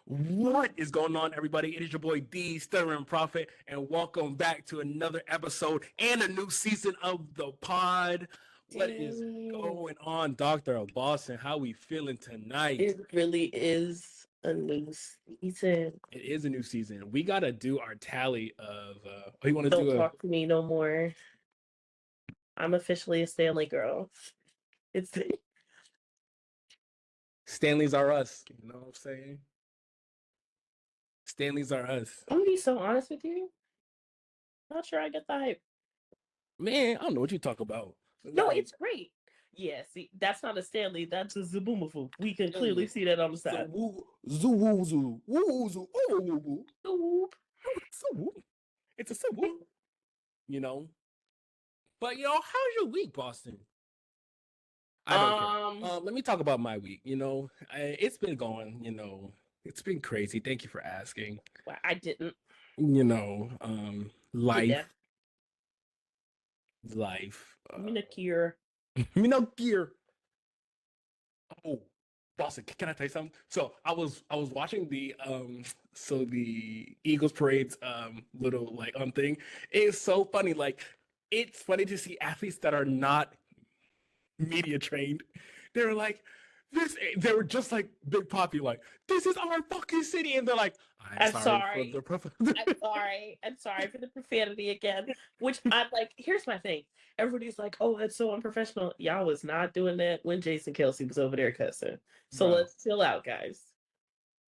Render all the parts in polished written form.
What is going on, everybody? It is your boy D, Stuttering Prophet, and welcome back to another episode and a new season of the pod. What is Dang. going on, Dr. Boston? How we feeling tonight? It really is a new season. It is a new season. We gotta do our tally of. Oh, you want to Don't do a talk to me no more. I'm officially a Stanley girl. It's Stanley's are us? You know what I'm saying? Stanley's are us. I'm gonna be so honest with you. Not sure I get the hype. Man, I don't know what you talk about. No, it's great. Yeah, see, that's not a Stanley, that's a Zaboomafoo. We can clearly see that on the side. It's a woo. You know. But how's your week, Boston? I don't care. Let me talk about my week. It's been going. It's been crazy. Thank you for asking. Well, I didn't. Life. Minakir. Minakir. Oh, Boston, can I tell you something? So I was watching the Eagles parade's little thing. It's so funny. Like, it's funny to see athletes that are not media trained. They're like, they were just like Big Poppy, like, this is our fucking city, and they're like, I'm sorry for the profanity again. Which I'm like, here's my thing. Everybody's like, oh, that's so unprofessional. Y'all was not doing that when Jason Kelsey was over there cussing. So let's chill out, guys.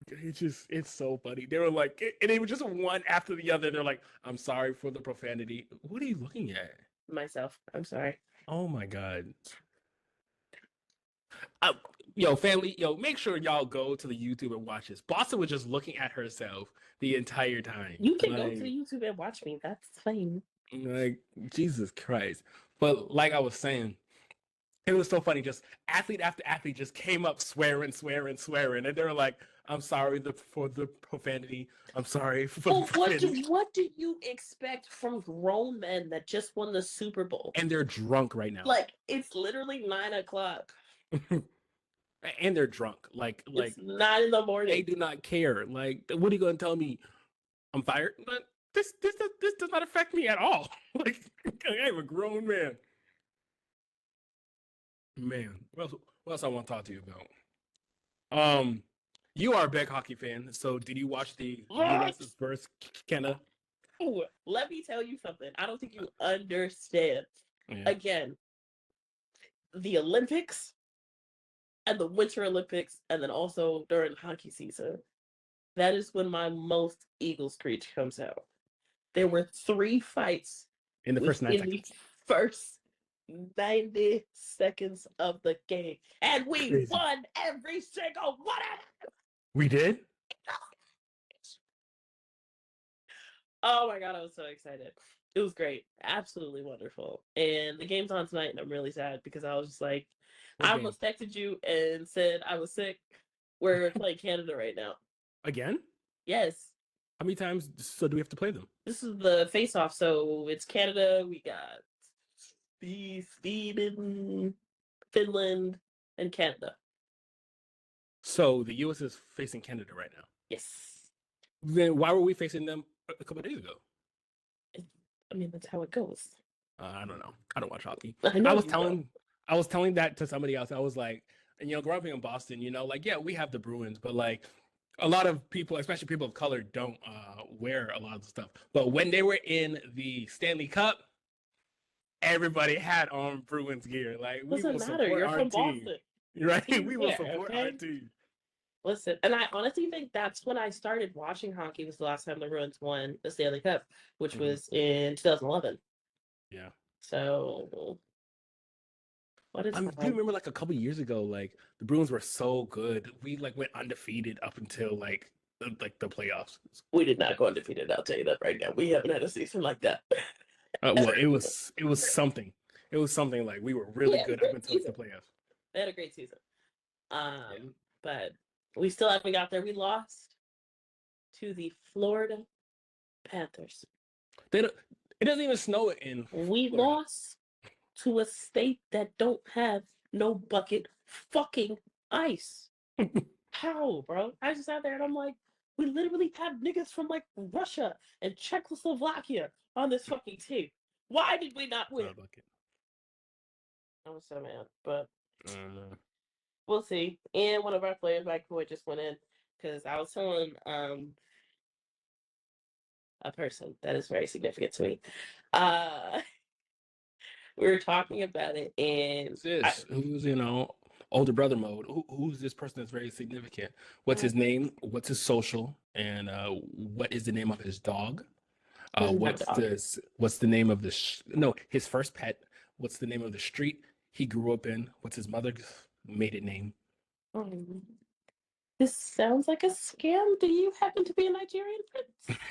It's so funny. They were like, and they were just one after the other. They're like, I'm sorry for the profanity. What are you looking at? Myself. I'm sorry. Oh my God. Family, make sure y'all go to the YouTube and watch this. Boston was just looking at herself the entire time. You can go to the YouTube and watch me. That's fine. Like, Jesus Christ. But like I was saying, it was so funny. Just athlete after athlete just came up swearing. And they were like, I'm sorry for the profanity. I'm sorry for the profanity. What do you expect from grown men that just won the Super Bowl? And they're drunk right now. Like, it's literally 9:00. And they're drunk. It's 9 in the morning. They do not care. Like, what are you going to tell me? I'm fired? But this does not affect me at all. Like, I'm a grown man. Man, what else I want to talk to you about? You are a big hockey fan, so did you watch the U.S. versus Canada? Oh, let me tell you something. I don't think you understand. Yeah. Again, the Olympics and the Winter Olympics, and then also during hockey season, that is when my most Eagles screech comes out. There were 3 fights in the first 9 seconds. First 90 seconds of the game, and we won every single one of them. We did? Oh my God, I was so excited. It was great. Absolutely wonderful. And the game's on tonight, and I'm really sad because I was just like, I almost texted you and said I was sick. We're playing Canada right now. Again? Yes. How many times do we have to play them? This is the face-off, so it's Canada. We got Sweden, Finland, and Canada. So the U.S. is facing Canada right now? Yes. Then why were we facing them a couple of days ago? I mean, that's how it goes. I don't know. I don't watch hockey. I was telling that to somebody else. I was like, growing up in Boston, we have the Bruins, but like a lot of people, especially people of color, don't wear a lot of the stuff. But when they were in the Stanley Cup, everybody had on Bruins gear. Like, we will support our team. Right? We will support our team. Listen, and I honestly think that's when I started watching hockey. Was the last time the Bruins won the Stanley Cup, which was in 2011. Yeah. So, what is? Do you remember like a couple years ago, like the Bruins were so good, we like went undefeated up until like the playoffs. We did not go undefeated. I'll tell you that right now. We haven't had a season like that. Well, it was something. It was something like we were really good up until the playoffs. They had a great season. But we still haven't got there. We lost to the Florida Panthers. It doesn't even snow in Florida. We lost to a state that don't have no bucket fucking ice. How, bro? I just sat there and I'm like, we literally have niggas from like Russia and Czechoslovakia on this fucking team. Why did we not win? I was so mad, but we'll see. And one of our players, like Boy, just went in because I was telling a person that is very significant to me. We were talking about it, and who's older brother mode? Who's this person that's very significant? What's his name? What's his social? And what is the name of his dog? What's the name of his first pet? What's the name of the street he grew up in? What's his mother's maiden name? This sounds like a scam. Do you happen to be a Nigerian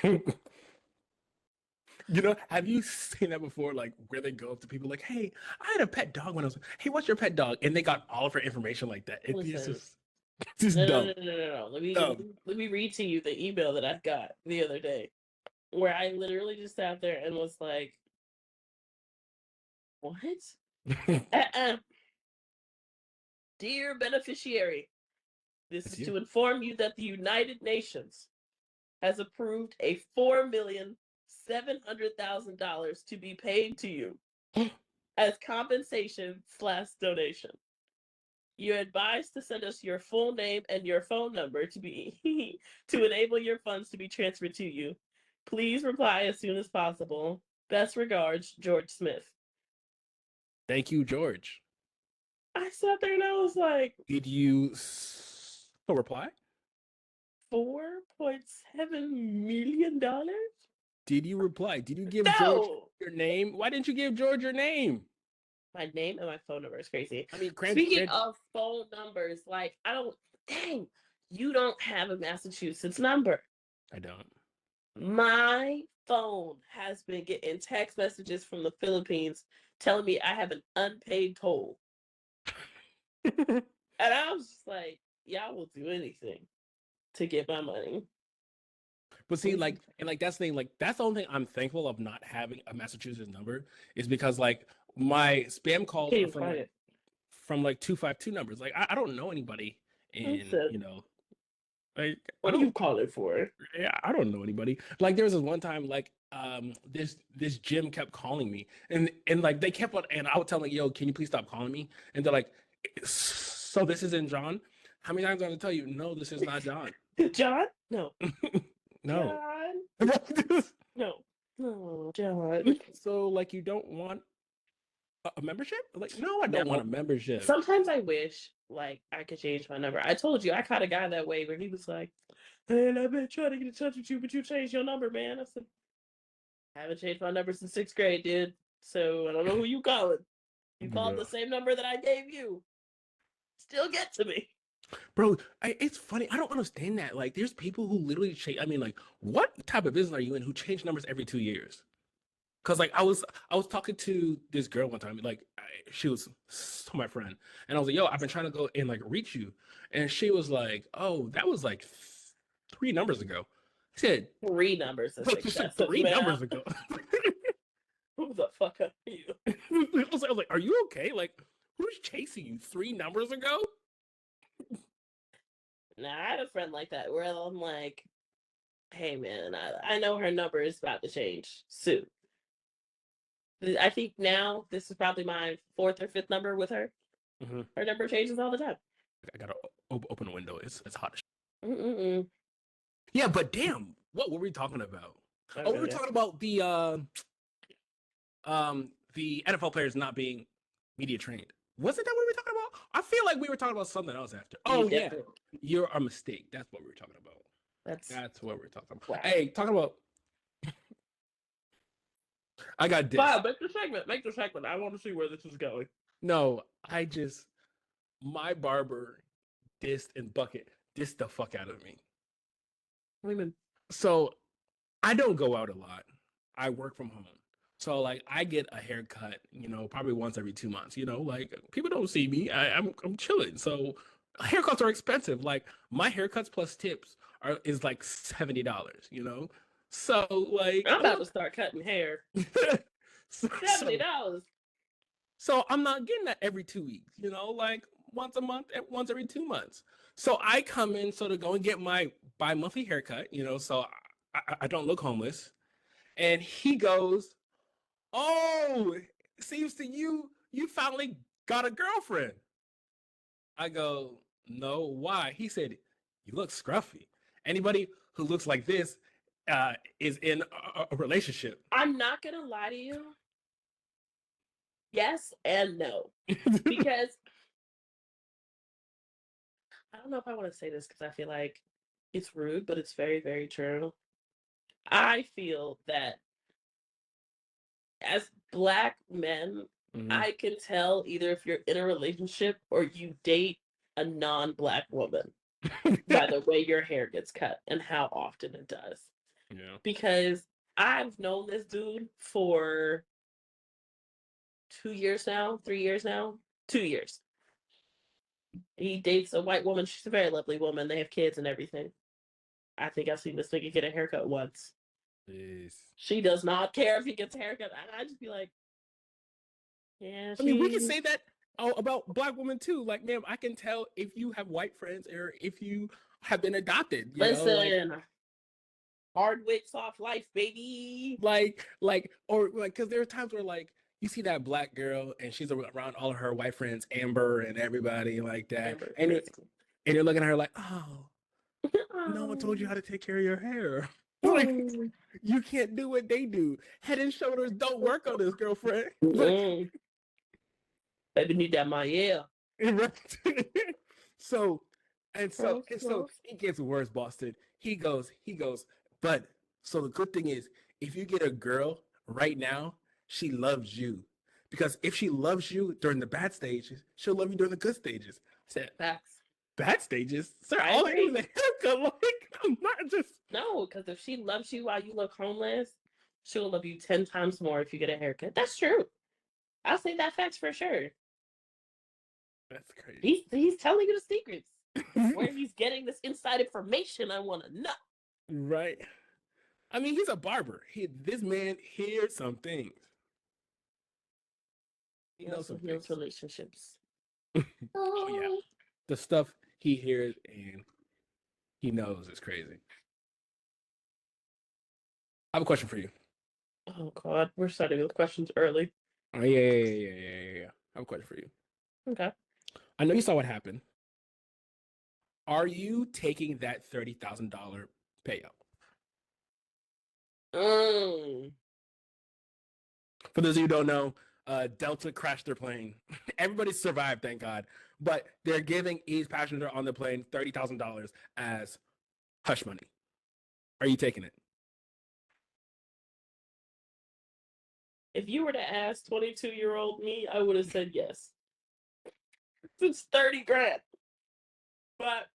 prince? Have you seen that before? Like where they go up to people like, "Hey, I had a pet dog when I was. Hey, what's your pet dog?" And they got all of her information like that. It's just dumb. No. Let me read to you the email that I got the other day, where I literally just sat there and was like, "What?" Dear beneficiary, this is to inform you that the United Nations has approved a $4,700,000 to be paid to you as compensation/donation. You're advised to send us your full name and your phone number to enable your funds to be transferred to you. Please reply as soon as possible. Best regards, George Smith. Thank you, George. I sat there and I was like, did you reply? $4.7 million? Did you reply? Did you give George your name? Why didn't you give George your name? My name and my phone number is crazy. I mean, speaking of phone numbers, like you don't have a Massachusetts number. I don't. My phone has been getting text messages from the Philippines telling me I have an unpaid toll. And I was just like, y'all will do anything to get my money. But see, that's the thing. Like, that's the only thing I'm thankful of not having a Massachusetts number is because, like, my spam calls are from 252 numbers. Like, I don't know anybody in, like, what do you call it for? Yeah, I don't know anybody. Like, there was this one time, like, this gym kept calling me, and like they kept on, and I would tell them, "Yo, can you please stop calling me?" And they're like, "So this isn't John?" How many times do I have to tell you? No, this is not John. John? No. No. John? No, John. So, like, you don't want a membership? Like, no, I don't want a membership. Sometimes I wish, like, I could change my number. I told you, I caught a guy that way where he was like, "Man, I've been trying to get in touch with you, but you changed your number, man." I said, "I haven't changed my number since 6th grade, dude. So I don't know who you calling. You called the same number that I gave you. Still get to me." Bro, it's funny. I don't understand that. Like, there's people who literally change. I mean, like, what type of business are you in who change numbers every 2 years? Because, like, I was talking to this girl one time. Like, she was my friend, and I was like, "Yo, I've been trying to go and like reach you," and she was like, "Oh, that was like 3 numbers ago." I said 3 numbers. You said 3 numbers ago. Who the fuck are you? I was like, "Are you okay? Like, who's chasing you 3 numbers ago?" Nah, I had a friend like that where I'm like, "Hey man, I know her number is about to change soon." I think now this is probably my 4th or 5th number with her. Mm-hmm. Her number changes all the time. I gotta open a window. It's hot as Yeah, but damn, what were we talking about? We were talking about the NFL players not being media trained. Wasn't that what we were talking about? I feel like we were talking about something else after. Oh yeah, you're a mistake. That's what we were talking about. That's what we're talking about. Wow. Hey, talking about. I got this. Wow, make the segment. I want to see where this is going. No, my barber dissed and bucket dissed the fuck out of me. What do you mean? So I don't go out a lot. I work from home. So, like, I get a haircut, probably once every 2 months. Like, people don't see me. I'm chilling. So haircuts are expensive. Like, my haircuts plus tips is like $70. So, like, I'm about to start cutting hair. $70. So I'm not getting that every 2 weeks. Like once a month, once every 2 months. So I come in so to go and get my bi-monthly haircut, so I don't look homeless. And he goes, "Oh, seems to you finally got a girlfriend." I go, "No, why?" He said, "You look scruffy. Anybody who looks like this is in a relationship." I'm not gonna lie to you. Yes and no. Because I don't know if I want to say this because I feel like it's rude, but it's very, very true. I feel that as Black men, Mhm. I can tell either if you're in a relationship or you date a non-Black woman by the way your hair gets cut and how often it does. Yeah. Because I've known this dude for 2 years now, 3 years now, 2 years. He dates a white woman. She's a very lovely woman. They have kids and everything. I think I've seen this nigga get a haircut once. Yes. She does not care if he gets a haircut. I just be like, yeah, I mean, we can she. say that about Black women too. Like, ma'am, I can tell if you have white friends or if you have been adopted. Like, Listen, hard wit, soft life, baby. or like, because there are times where like you see that Black girl and she's around all of her white friends, Amber and everybody like that, Amber, and crazy. you're looking at her like, oh, no one told you Oh, how to take care of your hair. Like, oh. you can't do what they do. Head and Shoulders don't work on this, girlfriend. Like, Mm, baby, need that my yeah. right? so Oh, so it gets worse, Boston. He goes, but so the good thing is if you get a girl right now, she loves you. Because if she loves you during the bad stages, she'll love you during the good stages. I said, facts. bad stages? Sir, I all I need is agree. a haircut. Like, I'm not just No, because if she loves you while you look homeless, she'll love you 10 times more if you get a haircut. That's true. I'll say that facts for sure. that's crazy. He's telling you the secrets. Where he's getting this inside information, I want to know. Right? I mean, he's a barber. This man hears some things. He He knows also some heals things. relationships. Oh yeah. Oh, The stuff he hears and he knows is crazy. I have a question for you. oh God, we're starting with questions early. Oh yeah. I have a question for you. Okay. I know you saw what happened. Are you taking that $30,000 payout? Mm. For those of you who don't know, Delta crashed their plane. Everybody survived, thank God. But they're giving each passenger on the plane $30,000 as hush money. Are you taking it? If you were to ask 22-year-old me, I would have said yes. It's 30 grand. But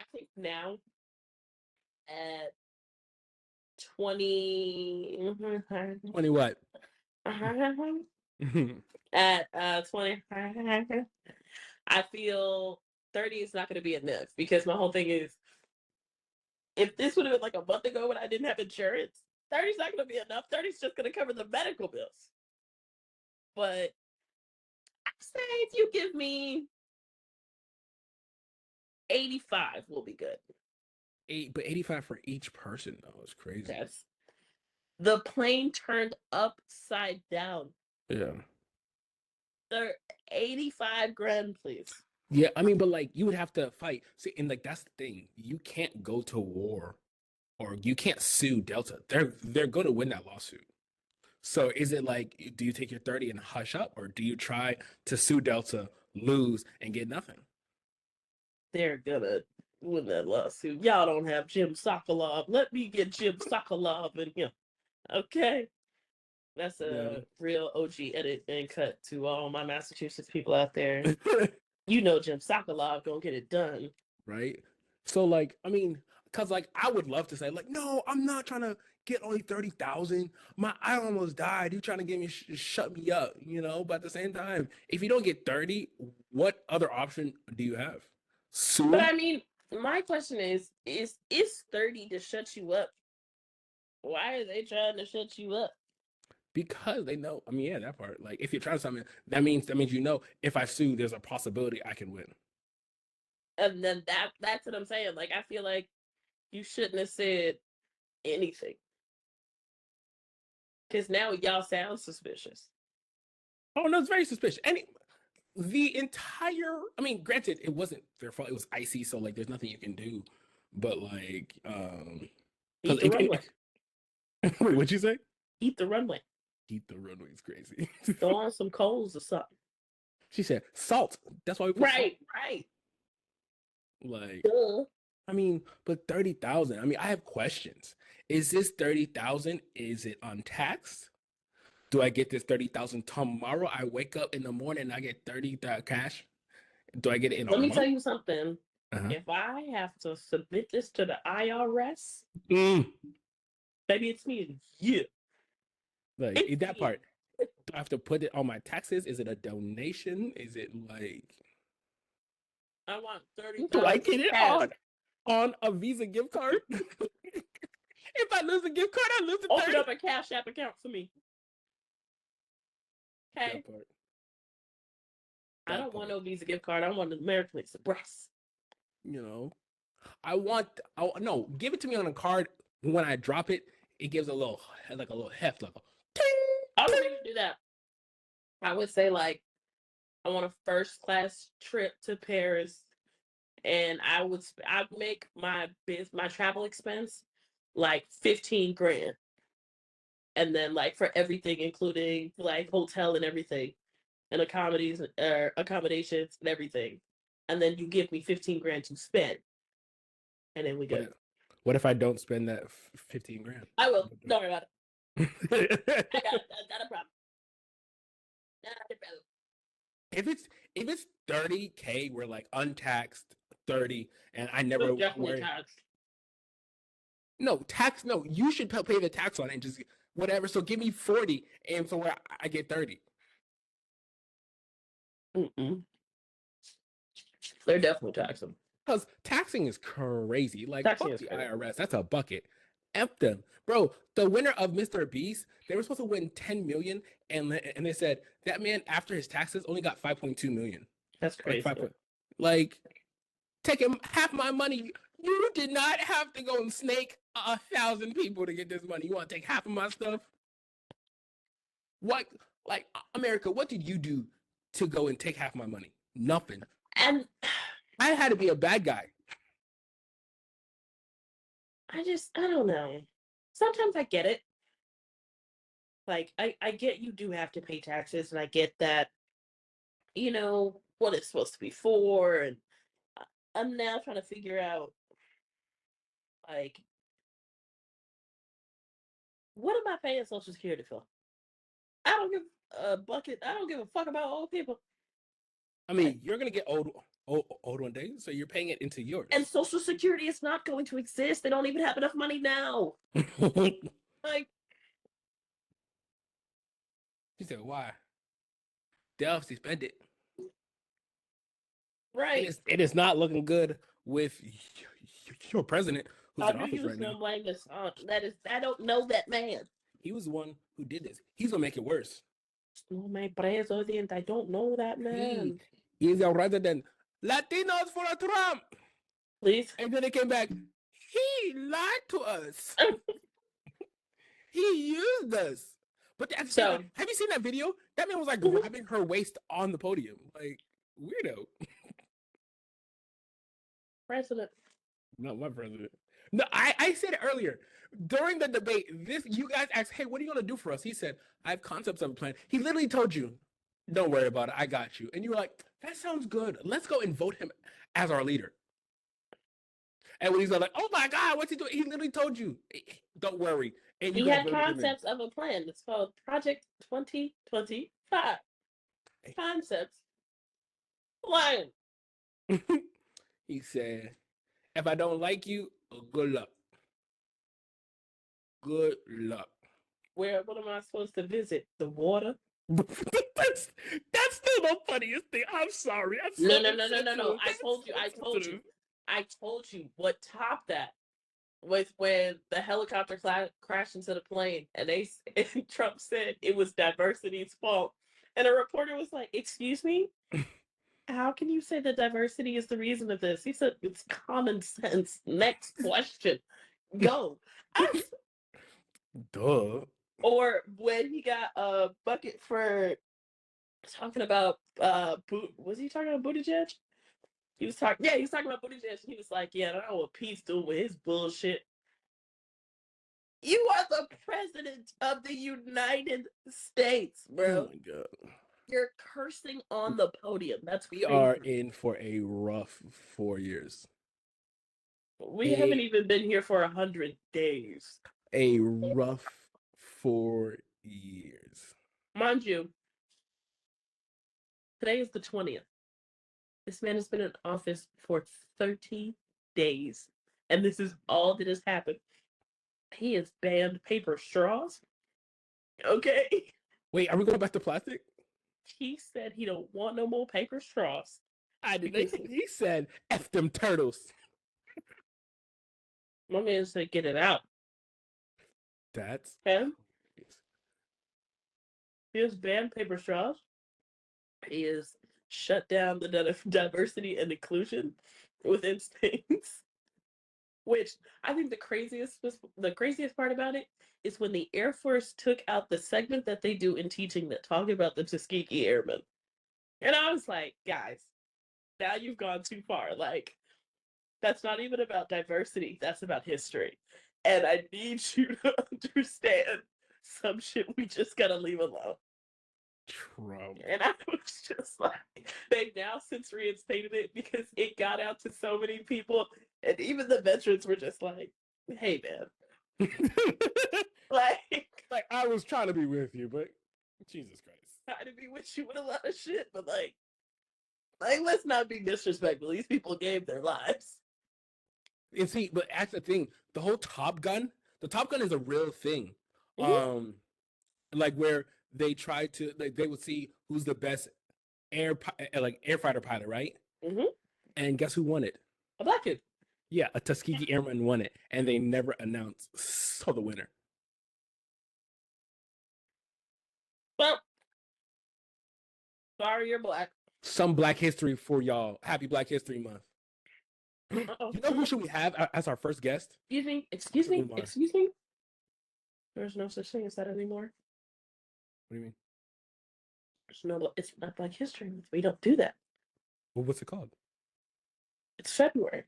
I think now at 20 20 what? at 20 I feel 30 is not going to be enough because my whole thing is if this would have been like a month ago when I didn't have insurance, 30 is not going to be enough. 30 is just going to cover the medical bills. But I say if you give me 85 will be good. But 85 for each person though is crazy. Yes. The plane turned upside down. Yeah. They're 85 grand, please. Yeah, I mean, but like you would have to fight. See, and like that's the thing. You can't go to war or you can't sue Delta. They're going to win that lawsuit. So is it like do you take your 30 and hush up or do you try to sue Delta, lose and get nothing? They're gonna win that lawsuit. Y'all don't have Jim Sokolov. Let me get Jim Sokolov in here. Okay. That's Yeah. a real OG edit and cut to all my Massachusetts people out there. You know Jim Sokolov gonna get it done. Right? So like, I mean, cuz like I would love to say like, "No, I'm not trying to get only 30,000. I almost died. You trying to get me shut me up, But at the same time, if you don't get 30, what other option do you have? But Sue? I mean, my question is 30 to shut you up? Why are they trying to shut you up? Because they know. I mean, yeah, that part. Like if you're trying something, that means if I sue, there's a possibility I can win. And then that's what I'm saying. Like, I feel like you shouldn't have said anything. Because now y'all sound suspicious. Oh no, it's very suspicious. And the entire, I mean, granted, it wasn't their fault. It was icy, so like there's nothing you can do. But like, Eat because the runway. wait, what'd you say? Eat the runway. Eat the runway is crazy. Throw on some coals or something. She said salt. That's why we put Right, salt. right. Like, Duh. I mean, but 30,000. I mean, I have questions. Is this 30,000? Is it untaxed? Do I get this 30,000 tomorrow? I wake up in the morning and I get 30 cash. Do I get it in a Let me tell month? you something. Uh-huh. If I have to submit this to the IRS, Mm. maybe it's me and you. Like It's in that me. part, do I have to put it on my taxes? Is it a donation? Is it like I want do I 30,000 get it cash. on a Visa gift card? If I lose the gift card, I lose the Open 30. up a Cash App account for me. Okay. That part. I That don't want part. no Visa gift card. I want an American Express. You know, I want. No, give it to me on a card. When I drop it, it gives a little like a little heft, like a ting, I don't ting. need to do that. I would say like I want a first class trip to Paris, and I'd make my travel expense like 15 grand, and then like for everything, including like hotel and everything, and accommodations and everything, and then you give me 15 grand to spend, and then we What good. if, what if I don't spend that 15 grand? I will. Don't worry about it. if I got it. Not a problem. Not a problem. it's 30K, we're like untaxed 30, and I It was never definitely worry. taxed. No tax. No, you should pay the tax on it and just whatever. So give me 40, and so where I get 30. Mm-mm. They're definitely taxing. Because taxing is crazy. Like, Taxing fuck is the crazy. IRS. That's a bucket. F them. Bro, the winner of Mr. Beast, they were supposed to win 10 million, and they said that man, after his taxes, only got 5.2 million. That's Like, crazy. like, take him half my money. You did not have to go and snake 1,000 people to get this money. You want to take half of my stuff? What, like, America, what did you do to go and take half my money? Nothing. And I had to be a bad guy. I don't know. Sometimes I get it. Like, I get you do have to pay taxes, and I get that, what it's supposed to be for. And I'm now trying to figure out, like, what am I paying Social Security for? I don't give a bucket. I don't give a fuck about old people. I mean, you're gonna get old one day, so you're paying it into yours. And Social Security is not going to exist. They don't even have enough money now. Like, He said, "Why? They obviously spend it, and right. it's not looking good with your president who's How in do office you right now. blame this on? I don't know that man. He was the one who did this. He's gonna make it worse. Oh, my president. I don't know that man. He is our resident. Latinos for a Trump, Please. and then they came back. He lied to us. He used us. But at the same So, time, have you seen that video? That man was like mhm. grabbing her waist on the podium, like weirdo. President. Not my president. No, I said it earlier during the debate. This you guys asked, "Hey, what are you gonna do for us?" He said, "I have concepts of a plan." He literally told you, "Don't worry about it. I got you." And you were like, "That sounds good. Let's go and vote him as our leader." And when he's like, "Oh my God, what's he doing?" He literally told you, "Don't worry," and you He guys had voted him in. concepts of a plan. It's called Project 2025. Concepts. Plan. He said, "If I don't like you, good luck. Good luck." What am I supposed to visit? The water? that's that's still the funniest thing. I'm sorry. I'm so No. insensitive. I That's told you. so I told you. sensitive. I told you what topped that was when the helicopter crashed into the plane, and and Trump said it was diversity's fault, and a reporter was like, "Excuse me." How can you say that diversity is the reason of this? He said it's common sense. Next question. Go. Duh. Or when he got a bucket for talking about was he talking about Buttigieg? He was talking about Buttigieg. He was like, yeah, I don't know what Pete's doing with his bullshit. You are the president of the United States, bro. Oh my god. You're cursing on the podium. That's We crazy. are in for a rough 4 years. We haven't even been here for 100 days. A rough 4 years. Mind you, today is the 20th. This man has been in office for 30 days. And this is all that has happened. He has banned paper straws. Okay. Wait, are we going back to plastic? He said he don't want no more paper straws. I did. He said, "F them turtles." My man said, "Get it out." That's him. He has banned paper straws. He has shut down the diversity and inclusion within things. Which I think the craziest part about it is when the Air Force took out the segment that they do in teaching that talked about the Tuskegee Airmen. And I was like, guys, now you've gone too far. Like, that's not even about diversity, that's about history. And I need you to understand some shit we just gotta leave alone. Trump. And I was just like, they've now since reinstated it because it got out to so many people, and even the veterans were just like, "Hey, man, like I was trying to be with you, but Jesus Christ, trying to be with you with a lot of shit, but like let's not be disrespectful. These people gave their lives." And see, but that's the thing. The whole Top Gun, the Top Gun is a real thing. Mm-hmm. Like where they try to, like, they would see who's the best air fighter pilot, right? Mm-hmm. And guess who won it? A black kid. Yeah, a Tuskegee Airman won it, and they never announced the winner. Well, sorry, you're black. Some Black History for y'all. Happy Black History Month. Uh-oh. You know who should we have as our first guest? Excuse me. Excuse me. Excuse me. There's no such thing as that anymore. What do you mean? There's no. It's not Black History Month. We don't do that. Well, what's it called? It's February.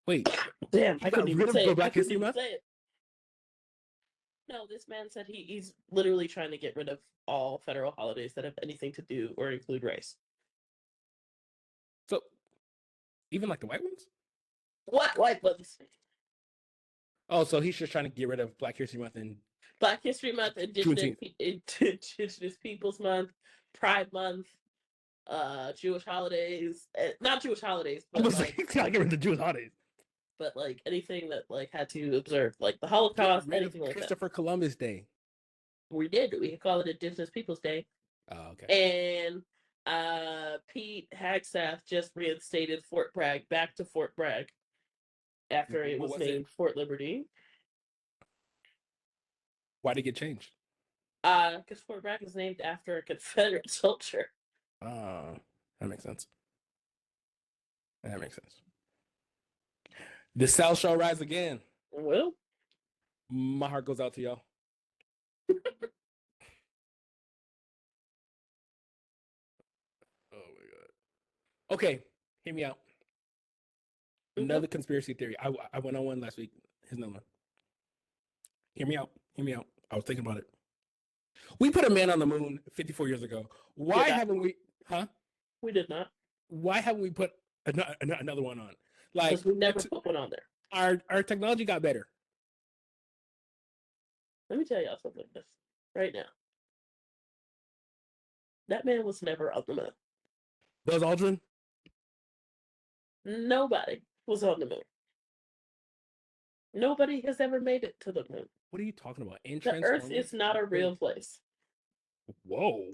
Wait. Damn, I couldn't even say it. Black History Month? No, this man said he's literally trying to get rid of all federal holidays that have anything to do or include race. So, even like the white ones? What white ones? Oh, so he's just trying to get rid of Black History Month and Black History Month, Indigenous Peoples Month, Pride Month, Jewish holidays, not Jewish holidays, but like, gotta get rid of the Jewish holidays. But like anything that like had to observe, like the Holocaust, anything like Christopher Columbus Day. We did. We call it Indigenous Peoples Day. Oh, okay. And Pete Hagstaff just reinstated Fort Bragg back to Fort Bragg after it was named Fort Liberty. Why did it get changed? Because Fort Bragg is named after a Confederate soldier. That makes sense. That makes sense. The South shall rise again. Well, my heart goes out to y'all. Oh my god. Okay, hear me out. Another conspiracy theory. I went on one last week. Here's another one. Hear me out. Hear me out. I was thinking about it. We put a man on the moon 54 years ago. Why haven't we? Huh? We did not. Why haven't we put another one on? Like, because we never put one on there. Our technology got better. Let me tell y'all something like this right now. That man was never on the moon. Buzz Aldrin? Nobody was on the moon. Nobody has ever made it to the moon. What are you talking about? The Earth is not a real place. Whoa.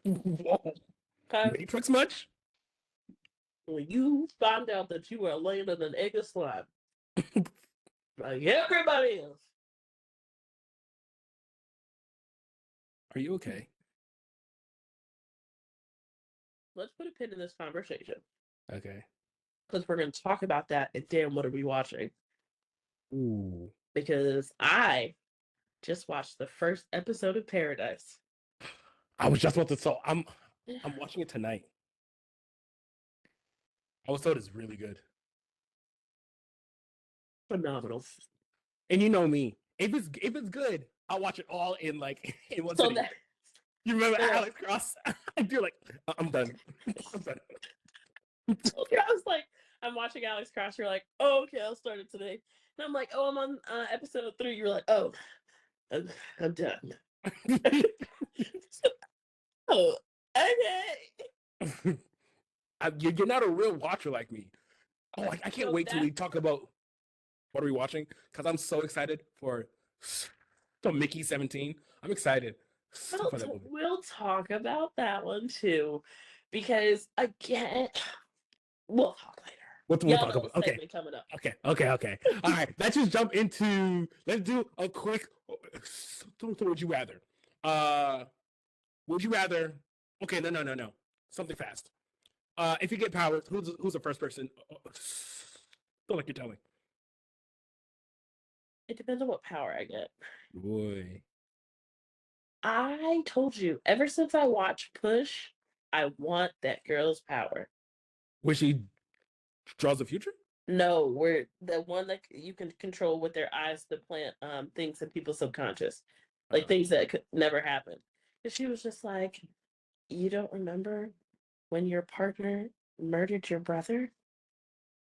Whoa. Okay? Matrix much? When you find out that you are laying in an egg of slime, like everybody else. Are you okay? let's put a pin in this conversation. Okay. Because we're going to talk about that. And damn, what are we watching? Ooh. Because I just watched the first episode of Paradise. I was just about to. So I'm watching it tonight. I was told it's really good. Phenomenal. And you know me. If it's good, I'll watch it all in like in one So sitting. that You remember so Alex Cross? You're like, I'm done. I'm done. I was like, I'm watching Alex Cross. You're like, oh, okay, I'll start it today. And I'm like, oh, I'm on episode 3. You're like, oh, I'm done. Oh, okay. You're not a real watcher like me. Oh, I can't So wait till that we talk about what are we watching because I'm so excited for Mickey 17. I'm excited for that movie. we'll talk about that one too, because again, we'll talk later. We'll Y'all talk know about. the Okay. segment coming up. Okay. All right. Let's just jump into. Let's do a quick. Would you rather? Would you rather? Okay. No. Something fast. If you get powers, who's the first person? Feel like you're telling. It depends on what power I get. Boy. I told you, ever since I watched Push, I want that girl's power. Where she draws the future? No, we're the one that you can control with their eyes to plant things in people's subconscious, like things that could never happen. And she was just like, "You don't remember when your partner murdered your brother?"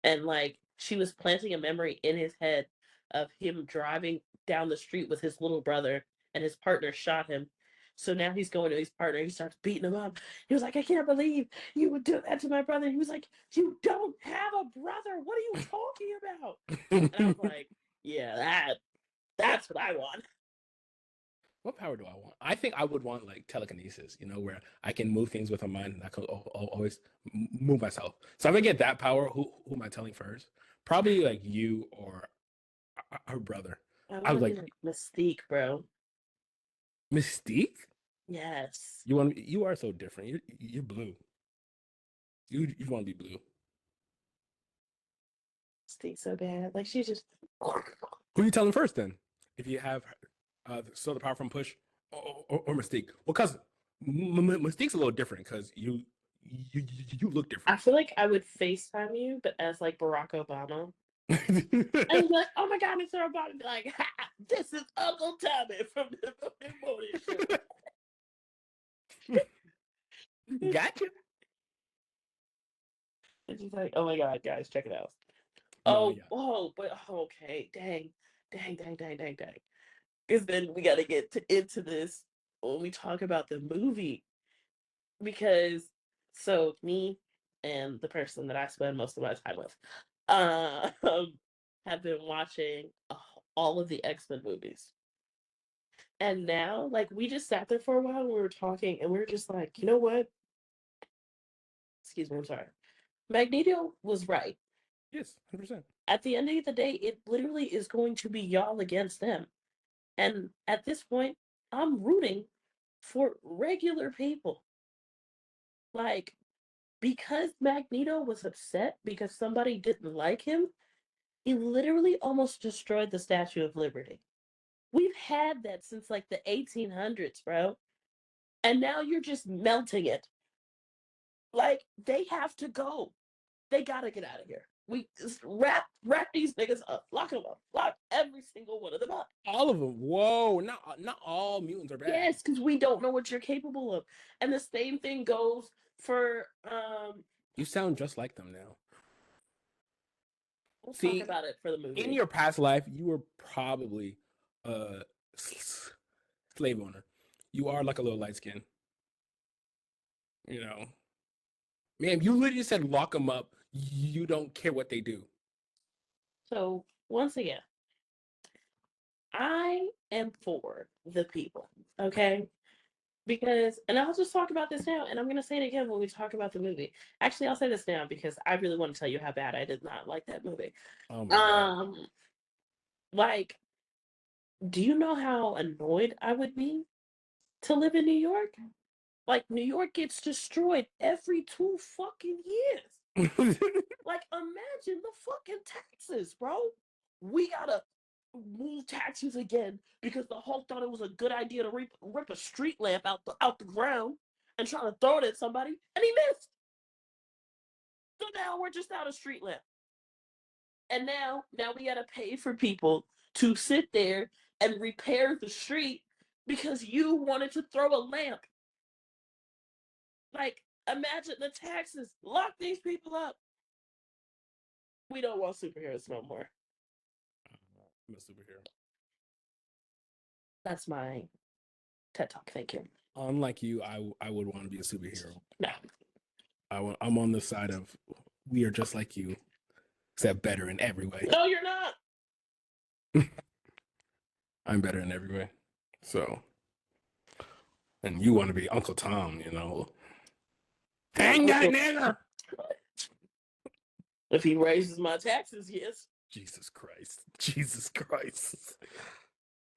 And like she was planting a memory in his head of him driving down the street with his little brother, and his partner shot him. So now he's going to his partner. He starts beating him up. He was like, "I can't believe you would do that to my brother." He was like, "You don't have a brother. What are you talking about?" And I was like, "Yeah, that's what I want." What power do I want? I think I would want like telekinesis, where I can move things with my mind and I can always move myself. So if I get that power, who am I telling first? Probably like you or our brother. I I want was to be like, like Mystique, bro. Mystique? Yes. You are so different. You're blue. You want to be blue. Mystique so bad. Like she's just Who are you telling first then? If you have still the power from Push or Mystique? Well, because Mystique's a little different because you look I different. feel like I would FaceTime you, but as like Barack Obama. And you'd be like, oh my God, Mr. Obama. And be like, ha, this is Uncle Tommy from the Morning Show. Gotcha. And she's like, oh my God, guys, check it out. No, Oh, yeah. but okay. Dang. Because then we got to get into this when we talk about the movie. Because, so me and the person that I spend most of my time with have been watching all of the X-Men movies. And now, like, we just sat there for a while and we were talking, and we were just like, you know what? Excuse me, I'm sorry. Magneto was right. Yes, 100%. At the end of the day, it literally is going to be y'all against them. And at this point, I'm rooting for regular people. Like, because Magneto was upset because somebody didn't like him, he literally almost destroyed the Statue of Liberty. We've had that since like the 1800s, bro. And now you're just melting it. Like they have to go. They gotta get out of here. We just wrap these niggas up, lock them up, lock every single one of them up. All of them. Whoa, not all mutants are bad. Yes, because we don't know what you're capable of, and the same thing goes for. You sound just like them now. We'll talk See, about it for the in movie. your past life, you were probably a slave owner. You are like a little light skin. You know, man, you literally said lock them up. You don't care what they do. So once again, I am for the people. Okay, because and I'll just talk about this now, and I'm gonna say it again when we talk about the movie. Actually, I'll say this now because I really want to tell you how bad I did not like that movie. Oh my god. Um, like, do you know how annoyed I would be to live in New York? Like, New York gets destroyed every 2 fucking years. Like, imagine the fucking taxes, bro. We gotta move taxes again because the Hulk thought it was a good idea to rip a street lamp out the ground and try to throw it at somebody, and he missed. So now we're just out of street lamp. And now we gotta pay for people to sit there and repair the street because you wanted to throw a lamp. Like, imagine the taxes. Lock these people up. We don't want superheroes no more. I'm a superhero. That's my TED Talk. Thank you. Unlike you, I would want to be a superhero. No. I'm on the side of we are just like you, except better in every way. No, you're not. I'm better in every way. So, and you want to be Uncle Tom, you know. Hang that nigga! If he raises my taxes, yes. Jesus Christ. Jesus Christ.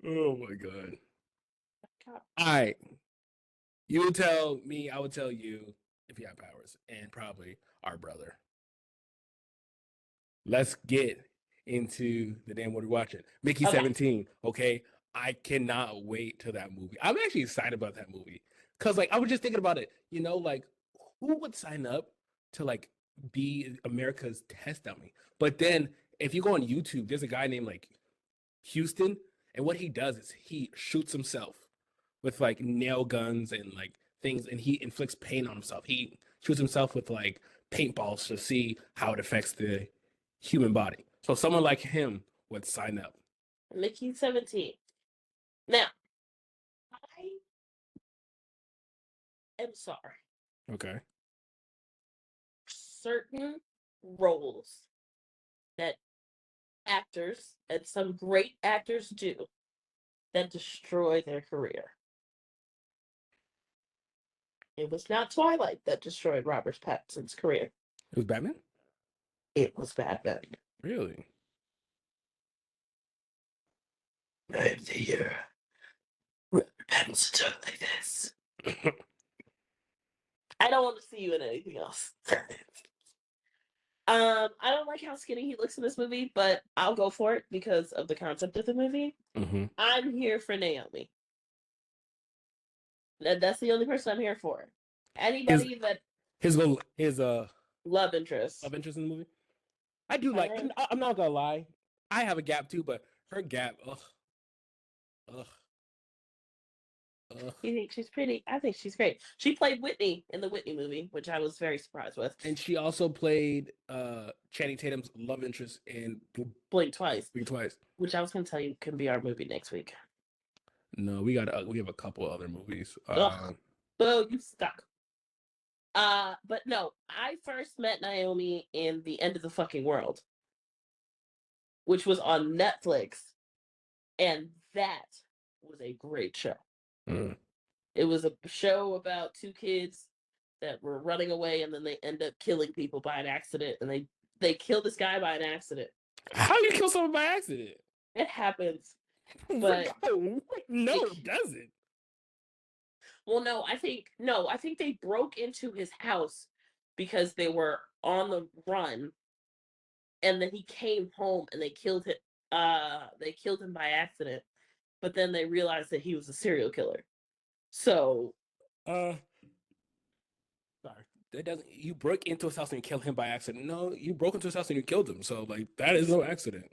Oh my God. All right. You would tell me, I would tell you if you have powers, and probably our brother. Let's get into the damn what we're watching. Mickey 17. Okay. I cannot wait till that movie. I'm actually excited about that movie. Cause like I was just thinking about it, you know, like who would sign up to like be America's test dummy? But then if you go on YouTube, there's a guy named like Houston, and what he does is he shoots himself with like nail guns and like things, and he inflicts pain on himself. He shoots himself with like paintballs to see how it affects the human body. So someone like him would sign up. Mickey 17. Now, I am sorry. Okay. Certain roles that actors and some great actors do that destroy their career. It was not Twilight that destroyed Robert Pattinson's career. It was Batman? It was Batman. Really? I'm the year. Robert Pattinson talk like this. I don't want to see you in anything else. I don't like how skinny he looks in this movie, but I'll go for it because of the concept of the movie. Mm-hmm. I'm here for Naomi. That's the only person I'm here for. Anybody his love interest. Love interest in the movie. I do like. I'm not gonna lie. I have a gap too, but her gap. Ugh. You think she's pretty? I think she's great. She played Whitney in the Whitney movie, which I was very surprised with. And she also played Channing Tatum's love interest in Blink Twice. Blink Twice. Which I was going to tell you can be our movie next week. No, we have a couple other movies. So you stuck. But no, I first met Naomi in The End of the Fucking World, which was on Netflix, and that was a great show. Mm. It was a show about two kids that were running away, and then they end up killing people by an accident, and they kill this guy by an accident. How do you kill someone by accident? It happens. But no, it doesn't. Well, no, I think they broke into his house because they were on the run, and then he came home and they killed him. They killed him by accident, but then they realized that he was a serial killer. So, sorry, that doesn't. You broke into his house and you killed him by accident. No, you broke into his house and you killed him. So, like, that is no accident.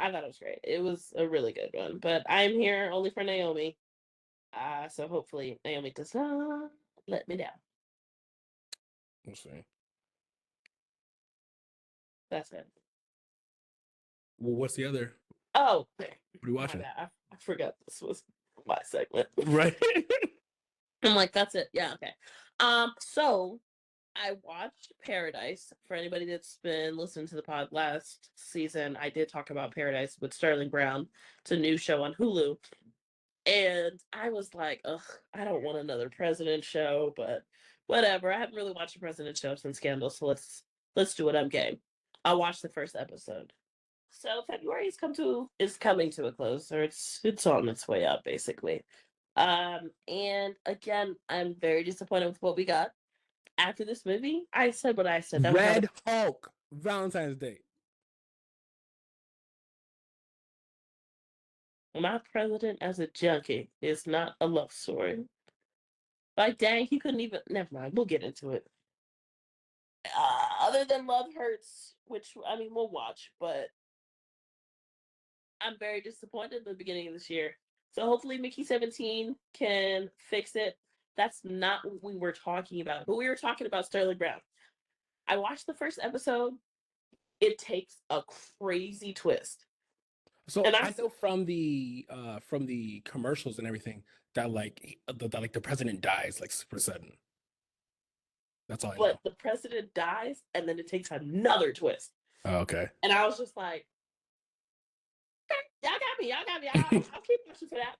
I thought it was great. It was a really good one. But I'm here only for Naomi. So hopefully Naomi does not let me down. We'll see. That's it. Well, what's the other? Oh, what are you watching? I forgot this was my segment. Right. I'm like, that's it. Yeah, okay. So I watched Paradise. For anybody that's been listening to the pod last season, I did talk about Paradise with Sterling Brown. It's a new show on Hulu. And I was like, ugh, I don't want another president show, but whatever. I haven't really watched a president show since Scandal, so let's do it. I'm game. I watched the first episode. So February is coming to a close, or it's on its way up, basically. And again, I'm very disappointed with what we got. After this movie, I said what I said. Red Hulk, Valentine's Day. My president as a junkie is not a love story. Like, dang, he couldn't even. Never mind. We'll get into it. Other than Love Hurts, which I mean, we'll watch, but I'm very disappointed at the beginning of this year. So hopefully, Mickey 17 can fix it. That's not what we were talking about, but we were talking about Sterling Brown. I watched the first episode. It takes a crazy twist. So And I know from the commercials and everything that like the president dies like super sudden. That's all I know. but the president dies, and then it takes another twist. Oh, okay. And I was just like, y'all got me, y'all got me. I'll keep watching for that.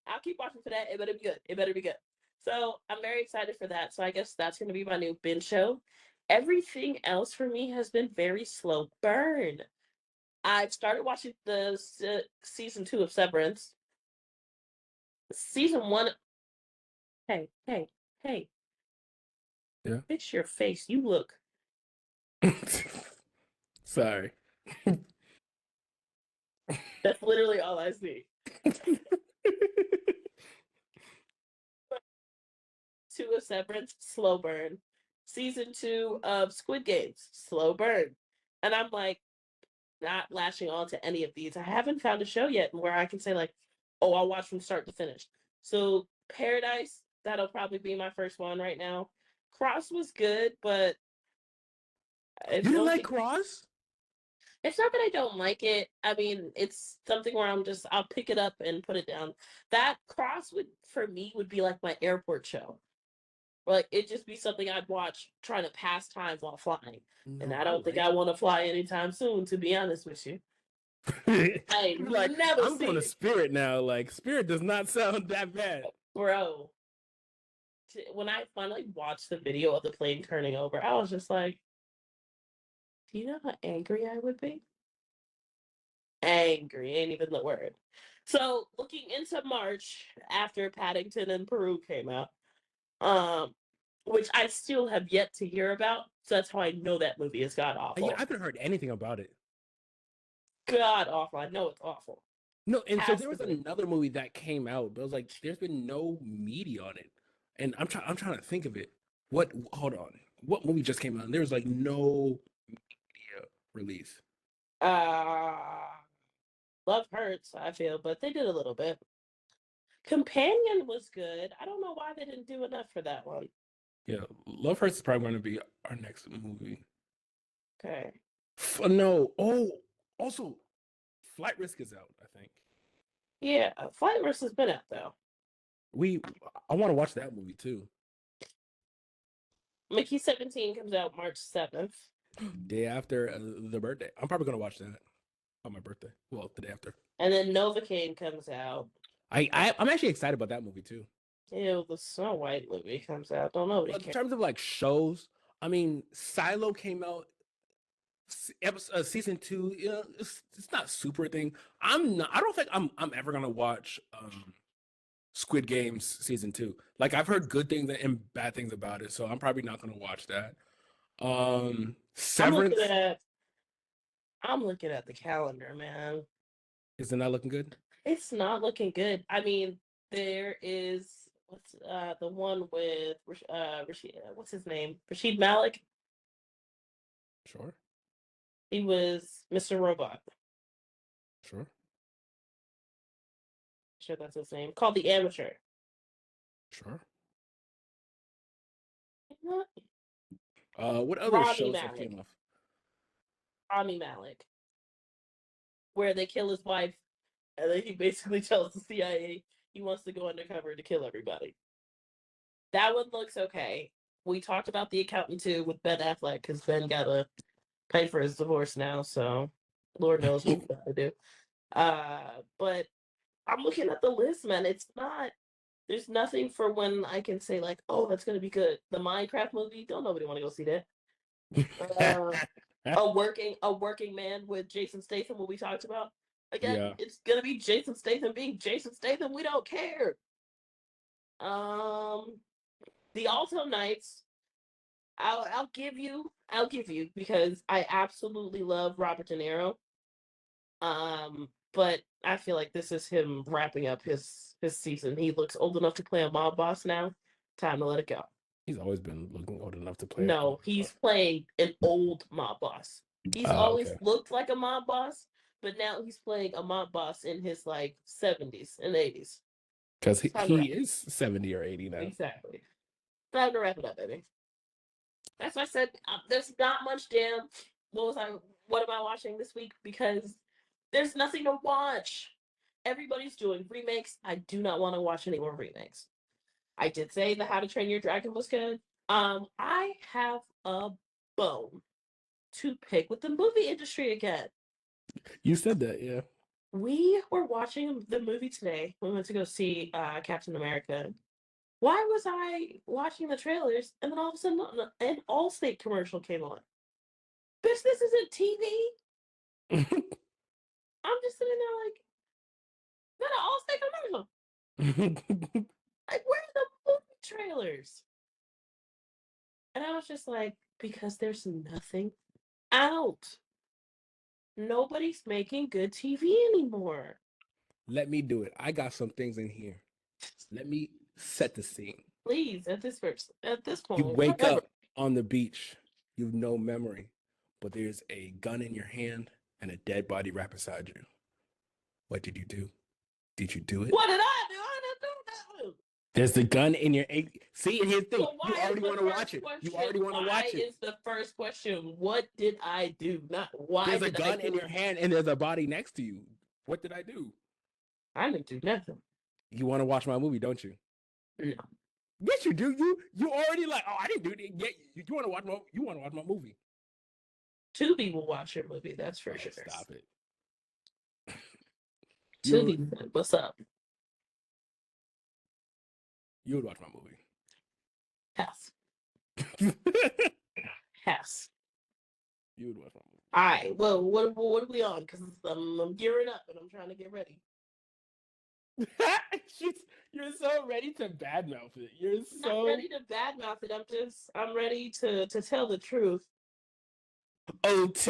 I'll keep watching for that. It better be good. It better be good. So I'm very excited for that. So I guess that's going to be my new binge show. Everything else for me has been very slow burn. I've started watching the season 2 of Severance. Season 1. Hey, hey, hey. Yeah. Fix your face. You look. Sorry. That's literally all I see. 2 of Severance, slow burn. Season 2 of Squid Games, slow burn. And I'm like, not latching on to any of these. I haven't found a show yet where I can say, like, oh, I'll watch from start to finish. So, Paradise, that'll probably be my first one right now. Cross was good, but I You didn't don't like think Cross? it's not that I don't like it. I mean, it's something where I'll pick it up and put it down. That Cross would, for me, would be like my airport show. Like, it'd just be something I'd watch trying to pass time while flying. And No, I I don't think like I want to fly anytime soon, to be honest with you. it. I ain't Like, never I'm going seen to it, Spirit now. Like, Spirit does not sound that bad. bro. When I finally watched the video of the plane turning over, I was just like, do you know how angry I would be? Angry ain't even the word. So, looking into March after Paddington and Peru came out, um, which I still have yet to hear about. So that's how I know that movie is god Yeah, awful. I haven't heard anything about it. God awful. I know it's awful. No, and so Has there to was be. another movie that came out, but I was like, there's been no media on it. And I'm trying to think of it. What hold on. What movie just came out? And there was like no media release. Uh Love Hurts, I feel, but they did a little bit. Companion was good. I don't know why they didn't do enough for that one. Yeah, Love Hurts is probably going to be our next movie. Okay. No. Oh, also, Flight Risk is out, I think. Yeah, Flight Risk has been out though. We I want to watch that movie too. Mickey 17 comes out March 7th. Day after the birthday. I'm probably going to watch that on my birthday. Well, the day after. And then Novocaine comes out. I'm actually excited about that movie too. Ew, the Snow White movie comes out. Don't nobody But in care. terms of like shows, I mean, Silo came out episode season 2. You know, it's not super thing. I'm not. I don't think I'm ever gonna watch Squid Games season 2. Like I've heard good things and bad things about it, so I'm probably not gonna watch that. I'm looking Severance at I'm looking at the calendar, man. is it not looking good? It's not looking good. I mean, there is what's the one with Rashid, what's his name? Rashid Malik. Sure, He was Mr. Robot. sure, Sure, that's his name. Called The Amateur. sure. Not What other Rami shows have Malik. came off? Rami Malik. Where they kill his wife, and then he basically tells the CIA he wants to go undercover to kill everybody. That one looks okay. We talked about The Accountant too with Ben Affleck because Ben gotta pay for his divorce now, so Lord knows what he's got to do. But I'm looking at the list, man. It's not. There's nothing for when I can say like, oh, that's gonna be good. The Minecraft movie, don't nobody want to go see that. Uh, a working man with Jason Statham, what we talked about. Again, Yeah. it's gonna be Jason Statham being Jason Statham. We don't care. The Alto Knights. I'll give you because I absolutely love Robert De Niro. But I feel like this is him wrapping up his season. He looks old enough to play a mob boss now. Time to let it go. He's always been looking old enough to play. No, he's playing an old mob boss. He's always looked like a mob boss, but now he's playing a mob boss in his like 70s and 80s. Because he is 70 or 80 now. Exactly. Time to wrap it up, baby. That's why I said there's not much damn. What am I watching this week? Because there's nothing to watch. Everybody's doing remakes. I do not want to watch any more remakes. I did say the How to Train Your Dragon was good. I have a bone to pick with the movie industry again. You said that, yeah. We were watching the movie today. We went to go see Captain America. Why was I watching the trailers and then all of a sudden an Allstate commercial came on? Bitch, this isn't TV. I'm just sitting there like, is that an Allstate commercial? Like, where are the movie trailers? And I was just like, because there's nothing out. Nobody's making good TV anymore. Let me do it. I got some things in here. Let me set the scene. Please, at this point. You wake up on the beach. You have no memory, but there's a gun in your hand and a dead body right beside you. What did you do? Did you do it? What did I do? I didn't do that. There's the gun in your. See, and here's the thing. You already want to watch it. You already want to watch it. Why is the first question? What did I do? Not why. There's a gun in your hand and there's a body next to you. What did I do? I didn't do nothing. You want to watch my movie, don't you? No. Yes, you do. You already like. Oh, I didn't do it. Yeah, you want to watch my. You want to watch my movie. Tubi will watch your movie. That's for sure. Stop it. Tubi, what's up? You would watch my movie. Pass. Pass. You would watch my movie. All right. Well, what are we on? Because I'm gearing up and I'm trying to get ready. You're so ready to badmouth it. You're so not ready to badmouth it. I'm ready to tell the truth. Ote.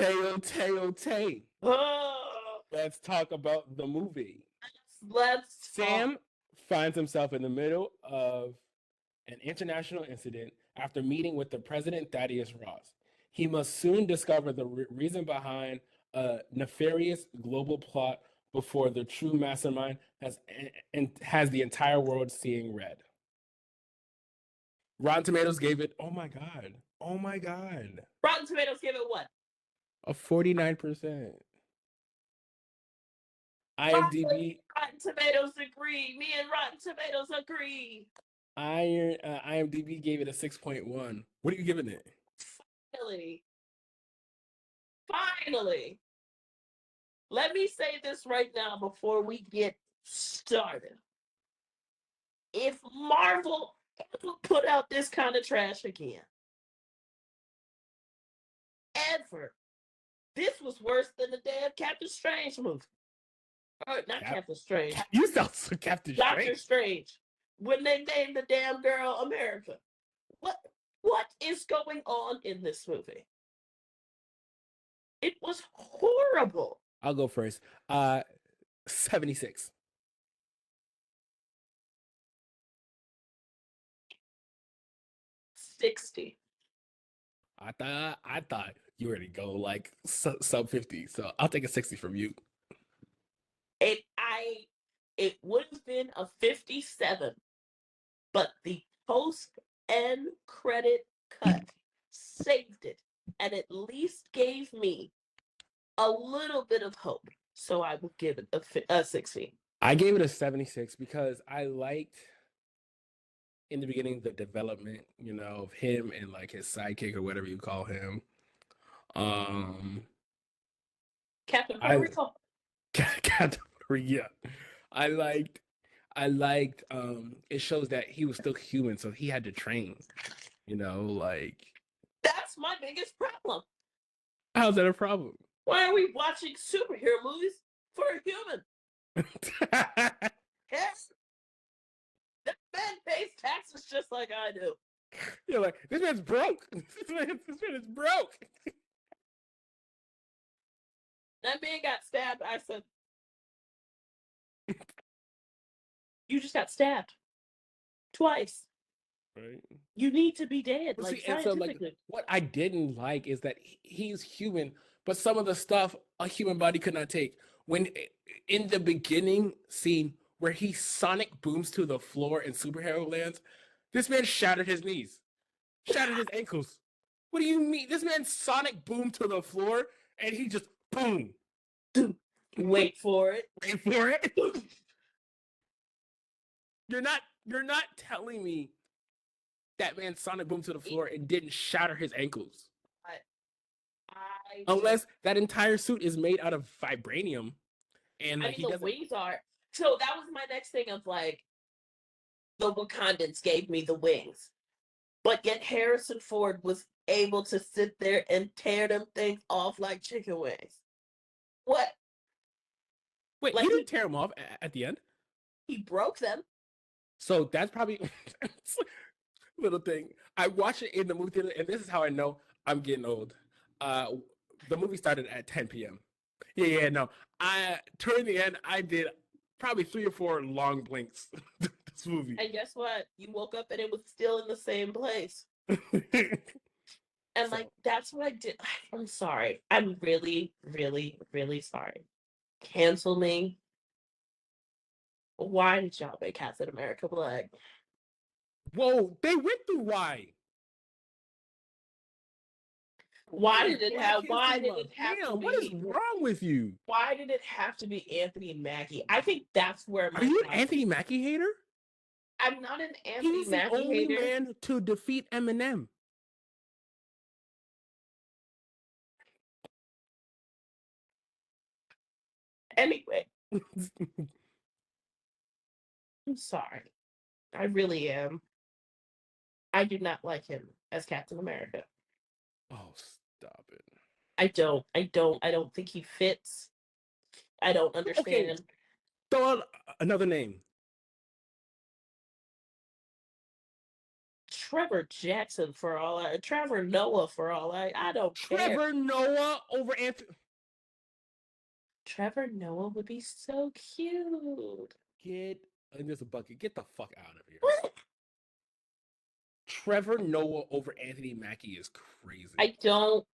Let's talk about the movie. Sam finds himself in the middle of an international incident after meeting with the president, Thaddeus Ross. He must soon discover the reason behind a nefarious global plot before the true mastermind has the entire world seeing red. Rotten Tomatoes gave it, oh my God. Rotten Tomatoes gave it what? A 49%. IMDb. Rotten Tomatoes agree. Me and Rotten Tomatoes agree. IMDb gave it a 6.1. What are you giving it? Finally. Let me say this right now before we get started. If Marvel ever put out this kind of trash again, ever, this was worse than the damn Captain Strange movie. Not Captain Strange. You sound so Captain Strange. Doctor Strange. When they named the damn girl America. What is going on in this movie? It was horrible. I'll go first. 76. $60. I thought you were to go like sub 50, so I'll take a 60 from you. It would have been a 57, but the post-end credit cut saved it and at least gave me a little bit of hope. So I will give it a 60. I gave it a 76 because I liked in the beginning the development, of him and like his sidekick or whatever you call him. Captain Puerto Rico. Captain Puerto Rico. I liked it shows that he was still human, so he had to train. That's my biggest problem. How's that a problem? Why are we watching superhero movies for a human? Yes. The man pays like I do. You're like, this man's broke. This man is broke. That man got stabbed. I said, you just got stabbed twice. Right. You need to be dead, But like see, and so like scientifically. what I didn't like is that he's human, but some of the stuff a human body could not take. When in the beginning scene where he sonic booms to the floor in superhero lands, this man shattered his knees, shattered his ankles. What do you mean? This man sonic boomed to the floor and he just boom. Wait for it. Wait for it. You're not telling me that man sonic boomed to the floor and didn't shatter his ankles. Unless that entire suit is made out of vibranium, and I mean, the wings are. So that was my next thing of like, the Wakandans gave me the wings, but yet Harrison Ford was able to sit there and tear them things off like chicken wings. What? Wait, Like he didn't tear them off at the end? He broke them. So that's probably little thing. I watched it in the movie theater, and this is how I know I'm getting old. The movie started at 10 p.m. Yeah, no. I toward the end, I did probably 3 or 4 long blinks. This movie. And guess what? You woke up and it was still in the same place. And like that's what I did. I'm sorry. I'm really, really, really sorry. Cancel me. Why did y'all make Captain America black? Whoa, they went through why? Why did it have to be? What is wrong with you? Why did it have to be Anthony Mackie? I think that's where Are you an Anthony Mackie hater? I'm not an Anthony Mackie hater. He's the only man to defeat Eminem. Anyway. I'm sorry. I really am. I do not like him as Captain America. Oh, stop it. I don't think he fits. I don't understand. Okay. Throw out another name. Trevor Jackson for all I Trevor Noah for all I don't care. Trevor Noah over Anthony. Trevor Noah would be so cute. And there's a bucket. Get the fuck out of here. Trevor Noah over Anthony Mackie is crazy. I don't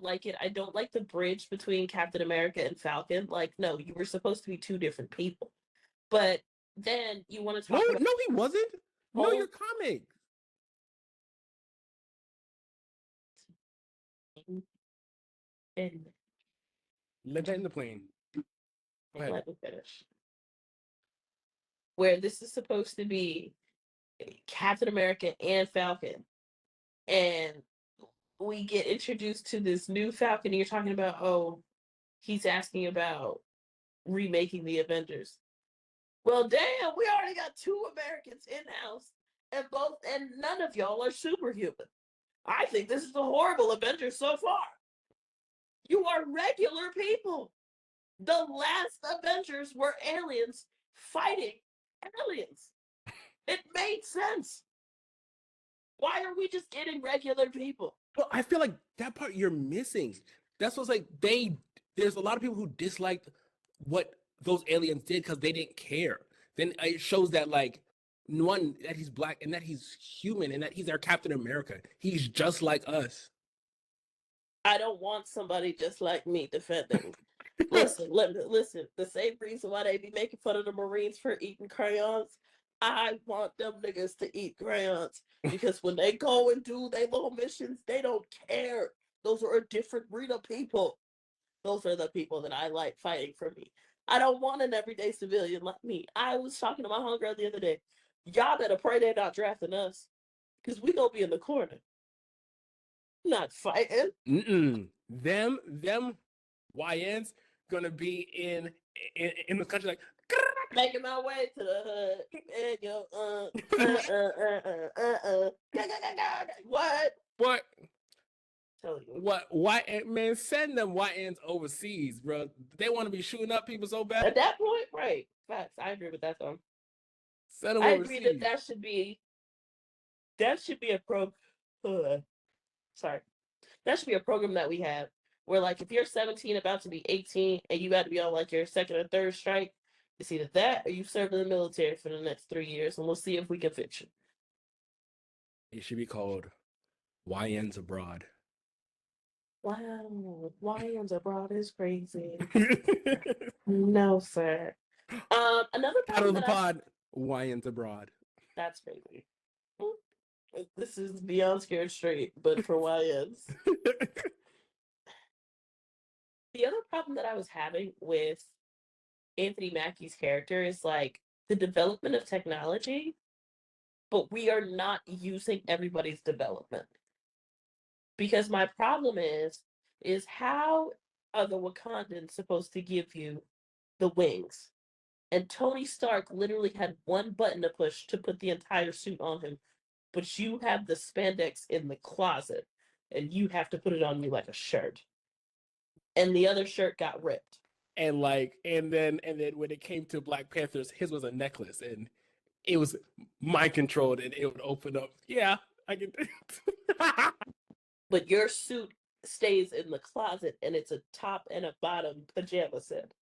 like it. I don't like the bridge between Captain America and Falcon. Like, no, you were supposed to be 2 different people. But then you want to talk about... No, he wasn't. No, your comic. Let in the plane. Go ahead. Let me finish. Where this is supposed to be Captain America and Falcon, and we get introduced to this new Falcon, and you're talking about, oh, he's asking about remaking the Avengers. Well, damn, we already got 2 Americans in-house, and none of y'all are superhuman. I think this is a horrible Avengers so far. You are regular people. The last Avengers were aliens fighting aliens. It made sense. Why are we just getting regular people? Well, I feel like that part you're missing. That's what's like there's a lot of people who disliked what those aliens did because they didn't care. Then it shows that like one, that he's black and that he's human and that he's our Captain America. He's just like us. I don't want somebody just like me defending. Listen. The same reason why they be making fun of the Marines for eating crayons, I want them niggas to eat crayons because when they go and do their little missions, they don't care. Those are a different breed of people. Those are the people that I like fighting for me. I don't want an everyday civilian like me. I was talking to my homegirl the other day. Y'all better pray they're not drafting us because we gonna be in the corner. Not fighting. Them YNs gonna be in the country like making my way to the hood. And what? Tell you. What? Why, man? Send them YNs overseas, bro. They want to be shooting up people so bad. At that point, right? Facts. I agree with that, though. Send them I overseas. agree that should be That should be a sorry. That should be a program that we have where, like, if you're 17, about to be 18, and you got to be on like your second or third strike, it's either that or you serve in the military for the next 3 years, and we'll see if we can fix you. It should be called YNs Abroad. Wow, YNs abroad is crazy. No, sir. Another Title problem of the that pod: YNs Abroad. that's crazy. This is Beyond Scared Straight, but for YNs. The other problem that I was having with Anthony Mackie's character is like the development of technology, but we are not using everybody's development. Because my problem is how are the Wakandans supposed to give you the wings? And Tony Stark literally had one button to push to put the entire suit on him, but you have the spandex in the closet and you have to put it on you like a shirt. And the other shirt got ripped. And then when it came to Black Panthers, his was a necklace, and it was mind controlled, and it would open up. Yeah, I can. But your suit stays in the closet, and it's a top and a bottom pajama set.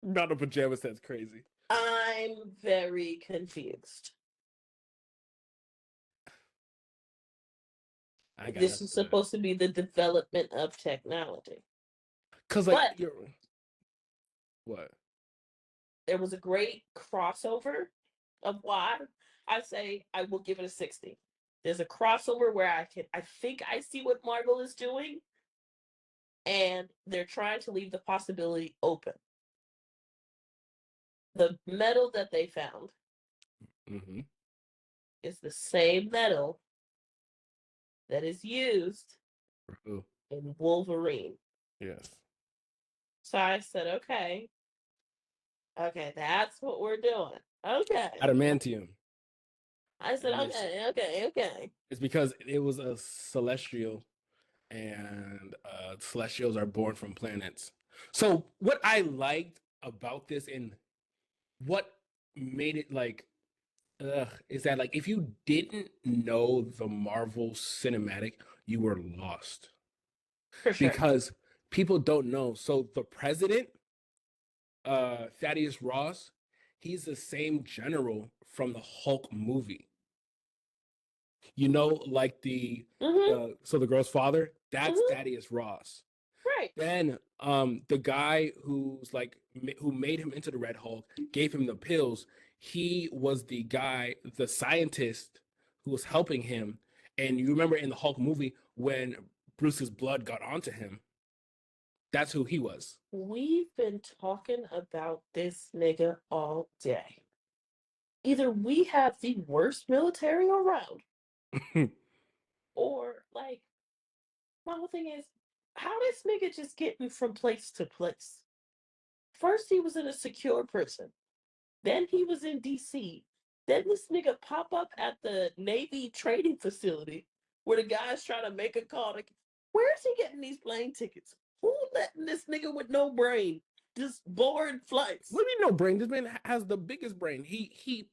Not a pajama set's crazy. I'm very confused. This is supposed to be the development of technology. Because, like, you're what? There was a great crossover of why I say I will give it a 60. There's a crossover where I think I see what Marvel is doing, and they're trying to leave the possibility open. The metal that they found is the same metal that is used in Wolverine. Yes. So I said, okay, that's what we're doing. Okay. Adamantium. I said, okay. It's because it was a celestial, and celestials are born from planets. So what I liked about this, and what made it like is that, like, if you didn't know the Marvel cinematic, you were lost. For sure. Because people don't know. So the president, Thaddeus Ross, he's the same general from the Hulk movie. You know, like the so the girl's father, that's Thaddeus Ross. Right. Then the guy who made him into the Red Hulk, gave him the pills. He was the guy, the scientist who was helping him. And you remember in the Hulk movie when Bruce's blood got onto him, that's who he was. We've been talking about this nigga all day. Either we have the worst military around, or, like, my whole thing is, how this nigga just getting from place to place? First, he was in a secure prison. Then he was in DC. Then this nigga pop up at the Navy training facility where the guy's trying to make a call. Where is he getting these plane tickets? Who letting this nigga with no brain just board flights? What do you mean no brain? This man has the biggest brain. He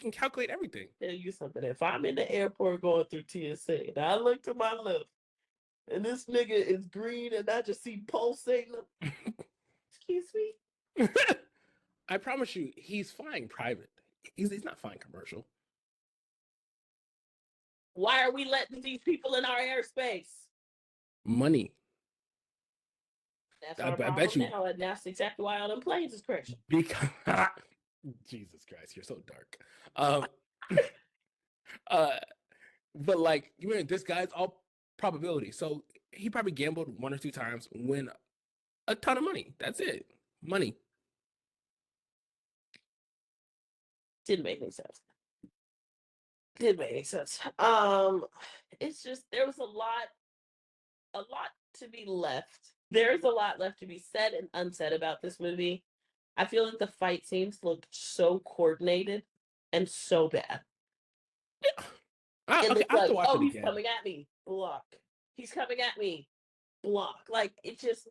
can calculate everything. Tell you something. If I'm in the airport going through TSA and I look to my left and this nigga is green and I just see pulsating, excuse me? I promise you, he's flying private. He's not flying commercial. Why are we letting these people in our airspace? Money. That's our problem now, and that's exactly why all them planes is crashing. Because Jesus Christ, you're so dark. But, like, you mean this guy's all probability. So he probably gambled 1 or 2 times, win a ton of money. That's it. Money. Didn't make any sense. It's just there was a lot to be left. There's a lot left to be said and unsaid about this movie. I feel like the fight scenes looked so coordinated and so bad. Yeah. Okay, I have to watch it again. He's coming at me, block. He's coming at me, block. Like, it just,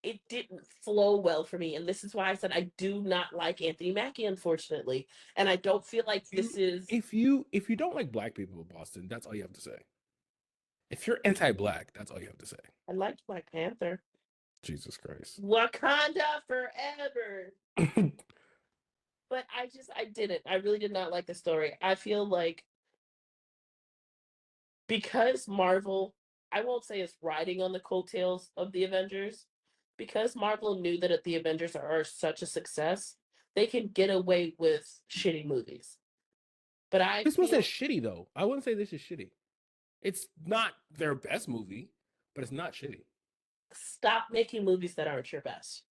it didn't flow well for me, and this is why I said I do not like Anthony Mackie, unfortunately, and I don't feel like this is. If you don't like black people in Boston, that's all you have to say. If you're anti-black, that's all you have to say. I liked Black Panther. Jesus Christ. Wakanda forever. But I didn't. I really did not like the story. I feel like because Marvel, I won't say it's riding on the coattails of the Avengers, because Marvel knew that the Avengers are such a success, they can get away with shitty movies. But This wasn't shitty though. I wouldn't say this is shitty. It's not their best movie, but it's not shitty. Stop making movies that aren't your best.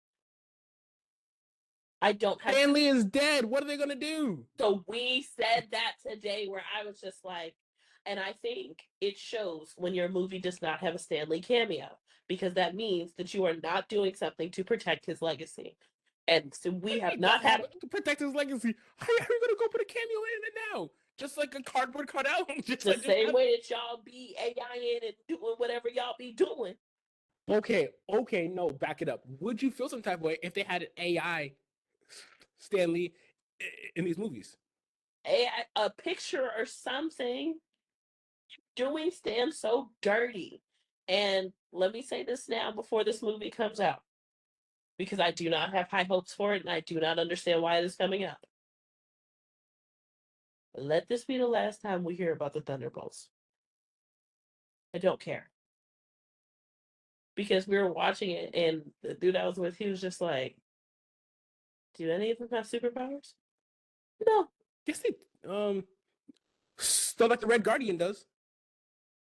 I don't have. Stanley is dead. What are they gonna do? So we said that today, where I was just like, and I think it shows when your movie does not have a Stanley cameo, because that means that you are not doing something to protect his legacy. And so we have not had to protect his legacy. How are you gonna go put a cameo in it now? Just like a cardboard cutout. Just the like same way that y'all be AI in and doing whatever y'all be doing. Okay, no, back it up. Would you feel some type of way if they had an AI Stanley in these movies? A picture or something. Doing Stan so dirty. And let me say this now before this movie comes out, because I do not have high hopes for it and I do not understand why it is coming out. Let this be the last time we hear about the Thunderbolts. I don't care. Because we were watching it and the dude I was with, he was just like, do any of them have superpowers? No. Yes, they still like the Red Guardian does.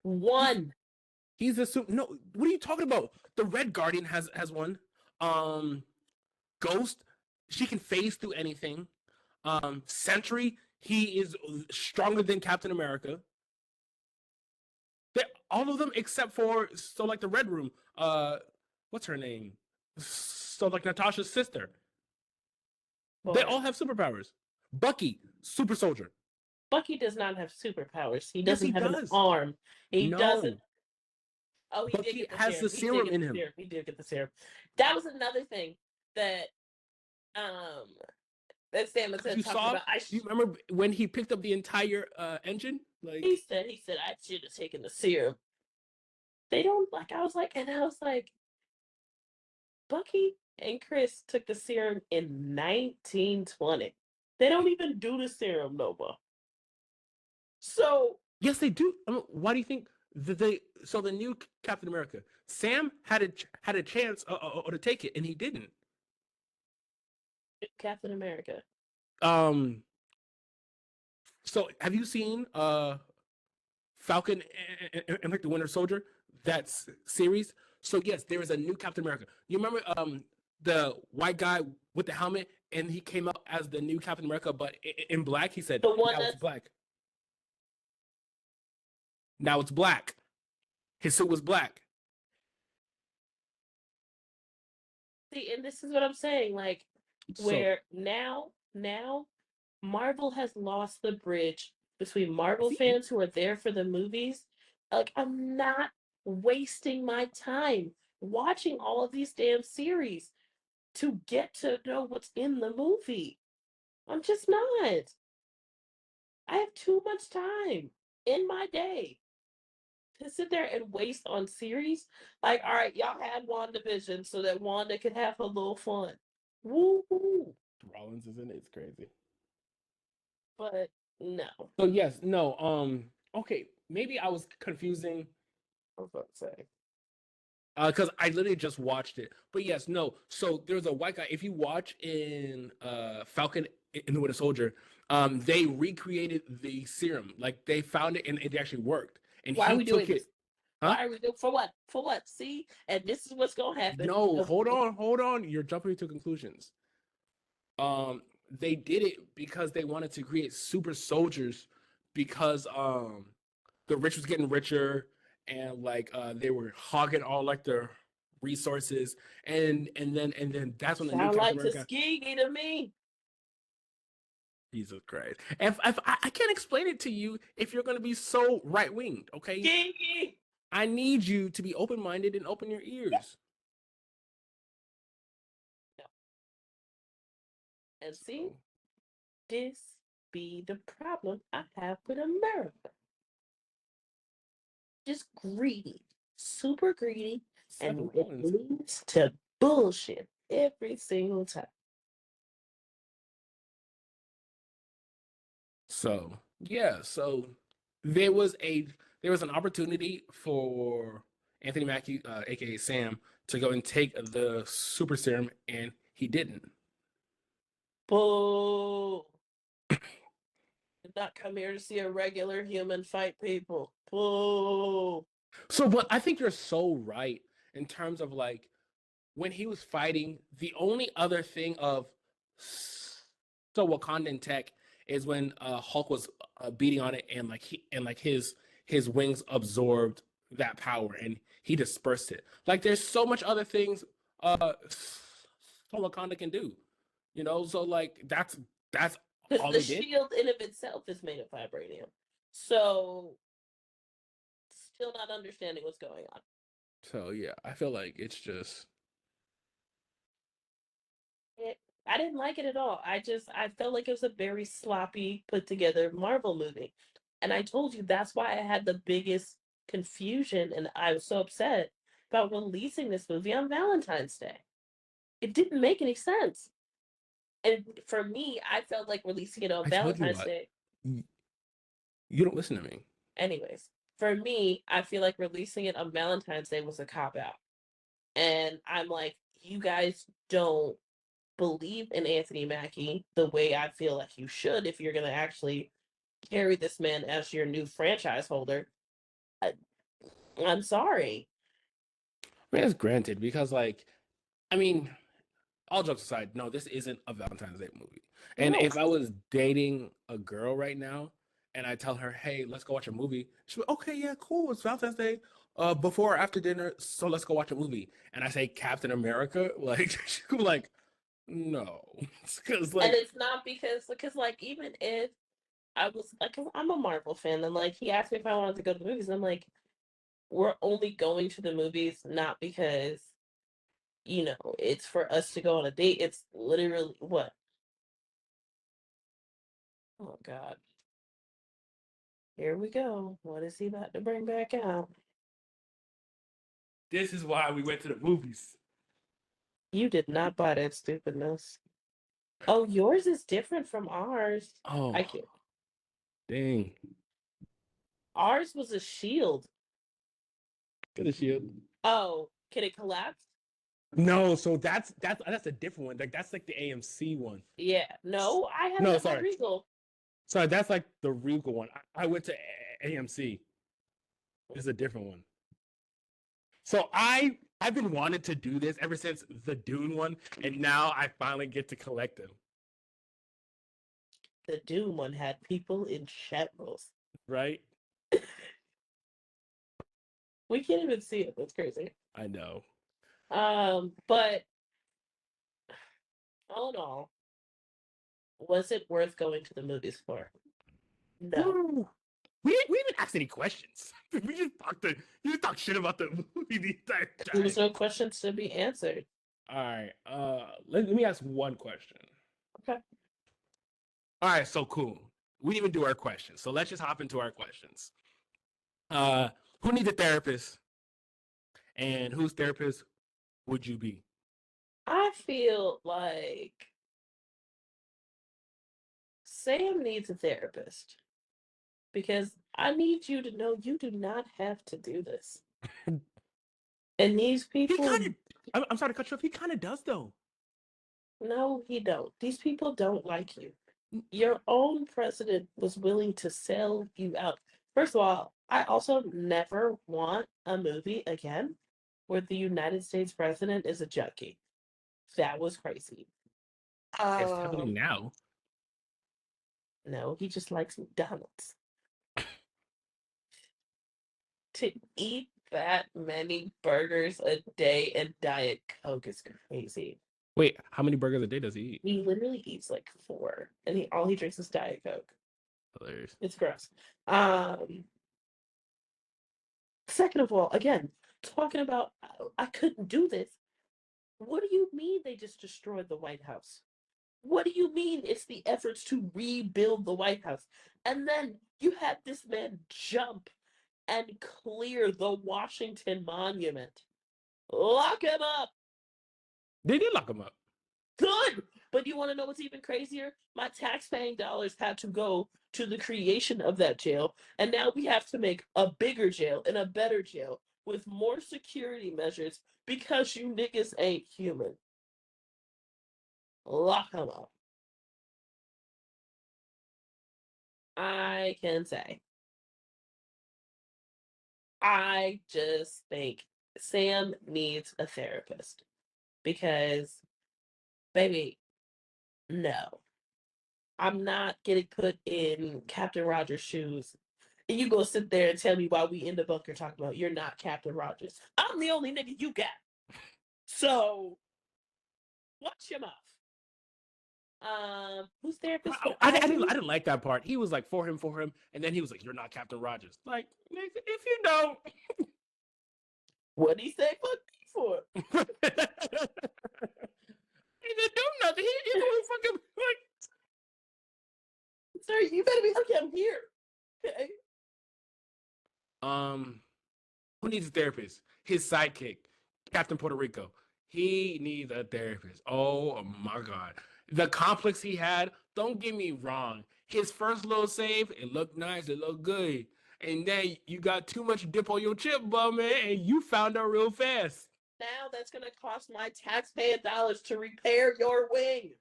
One. He's a super. No, what are you talking about? The Red Guardian has one. Ghost, she can phase through anything. Sentry, he is stronger than Captain America. All of them except for like the Red Room. What's her name? So like Natasha's sister. Boy. They all have superpowers. Bucky, super soldier. Bucky does not have superpowers. He doesn't have an arm. He doesn't. Oh, he Bucky has the serum in him. He did get the serum. That was another thing that Sam was talking about. You remember when he picked up the entire engine? Like he said, I should have taken the serum. They don't like. I was like, Bucky and Chris took the serum in 1920. They don't even do the serum no more. So yes, they do. I mean, why do you think the new Captain America, Sam had a chance to take it and he didn't. Captain America. So have you seen Falcon and like the Winter Soldier, that series? So yes, there is a new Captain America. You remember the white guy with the helmet, and he came out as the new Captain America, but in black. He said, the one now it's black. Now it's black. His suit was black. See, and this is what I'm saying. Like, where now Marvel has lost the bridge between Marvel fans who are there for the movies. Like, I'm not wasting my time watching all of these damn series to get to know what's in the movie. I'm just not. I have too much time in my day to sit there and waste on series. Like, all right, y'all had WandaVision so that Wanda could have a little fun. Woo-hoo. Rollins is in it. It's crazy. But no. So yes, no. Okay, maybe I was confusing. I was about to say. Because I literally just watched it. But yes, no. So there's a white guy. If you watch in Falcon and the Winter Soldier, they recreated the serum. Like they found it and it actually worked. And why are we doing it. This? Huh? Why are we doing for what? For what? See, and this is what's gonna happen. No, hold on. You're jumping to conclusions. They did it because they wanted to create super soldiers because the rich was getting richer and like they were hogging all like their resources and then that's when the new Captain America. Tuskegee to me. Jesus Christ! If I can't explain it to you if you're gonna be so right winged, okay? Tuskegee. I need you to be open minded and open your ears. And see, So, this be the problem I have with America. Just greedy, super greedy, Seth and it Rollins. leads to bullshit every single time. So yeah, so there was a there was an opportunity for Anthony Mackie, aka Sam, to go and take the super serum, and he didn't. Boo! Did not come here to see a regular human fight people. Boo! So, but I think you're so right in terms of like when he was fighting, the only other thing of so Wakandan tech is when Hulk was beating on it, and like his wings absorbed that power and he dispersed it. Like there's so much other things so Wakanda can do, you know. So like that's Because all the they did. shield in of itself is made of vibranium. So, still not understanding what's going on. So yeah, I feel like it's just I didn't like it at all. I felt like it was a very sloppy put together Marvel movie. And I told you that's why I had the biggest confusion and I was so upset about releasing this movie on Valentine's Day. It didn't make any sense. And for me, I felt like releasing it on I told you Valentine's what, Day. you don't listen to me. Anyways, for me, I feel like releasing it on Valentine's Day was a cop out. And I'm like, you guys don't believe in Anthony Mackie the way I feel like you should if you're going to actually carry this man as your new franchise holder. I, I'm sorry. I mean, it's granted because like I mean, all jokes aside, no, this isn't a Valentine's Day movie. And No. if I was dating a girl right now and I tell her, hey, let's go watch a movie, she'll be, okay, yeah, cool. It's Valentine's Day. Before or after dinner, so let's go watch a movie. And I say Captain America, like she'll be like, no. Because And like it's not because like, even if I was like, 'cause I'm a Marvel fan, and like, he asked me if I wanted to go to the movies, and I'm like, we're only going to the movies not because, it's for us to go on a date. It's literally what? Oh, God. Here we go. What is he about to bring back out? this is why we went to the movies. You did not buy that stupidness. Oh, yours is different from ours. I Oh, can't. dang. Ours was a shield. Get the shield. Oh, can it collapse? No, so that's a different one. Like that's like the AMC one. Yeah. No, I have it No, at my sorry. Regal. Sorry, that's like the Regal one. I went to AMC. It's a different one. So I've been wanting to do this ever since the Dune one, and now I finally get to collect them. The Doom one had people in shambles. Right? We can't even see it. That's crazy. I know. But all in all, was it worth going to the movies for? No. Woo. We didn't ask any questions. We just talked to you just talk shit about the movie the entire There was time. no questions to be answered. All right. Let me ask one question. Okay. All right, so cool. We didn't even do our questions. So let's just hop into our questions. Who needs a therapist? And whose therapist would you be? I feel like Sam needs a therapist because I need you to know you do not have to do this. And these He people, kind of. I'm sorry to cut you off. He kind of does though. no, he don't. These people don't like you. Your own president was willing to sell you out. First of all, I also never want a movie again where the United States president is a junkie. That was crazy. It's happening Um, now. no, he just likes McDonald's. To eat that many burgers a day and Diet Coke is crazy. Wait, how many burgers a day does he eat? He literally eats like four, and all he drinks is Diet Coke. Hilarious. It's gross. Um, Second of all, again, talking about I couldn't do this. What do you mean they just destroyed the White House? What do you mean it's the efforts to rebuild the White House? And then you had this man jump and clear the Washington Monument. Lock him up. They did lock him up. Good. But you want to know what's even crazier? My tax-paying dollars had to go to the creation of that jail, and now we have to make a bigger jail and a better jail with more security measures because you niggas ain't human. Lock him up. I can say. I just think Sam needs a therapist because, baby, no. I'm not getting put in Captain Rogers' shoes. And you go sit there and tell me why we in the bunker talking about you're not Captain Rogers. I'm the only nigga you got. So, watch your mouth. Who's therapist for I didn't like that part. He was like for him, and then he was like, "You're not Captain Rogers." Like, if you don't, what did he say? Fuck me for? He didn't do nothing. He was fucking like. Sir, you better be okay. I'm here. Okay. Who needs a therapist? His sidekick, Captain Puerto Rico. He needs a therapist. Oh my God. The complex he had, don't get me wrong. His first little save, it looked nice, it looked good. And then you got too much dip on your chip, bum, man, and you found out real fast. Now that's going to cost my taxpaying dollars to repair your wing.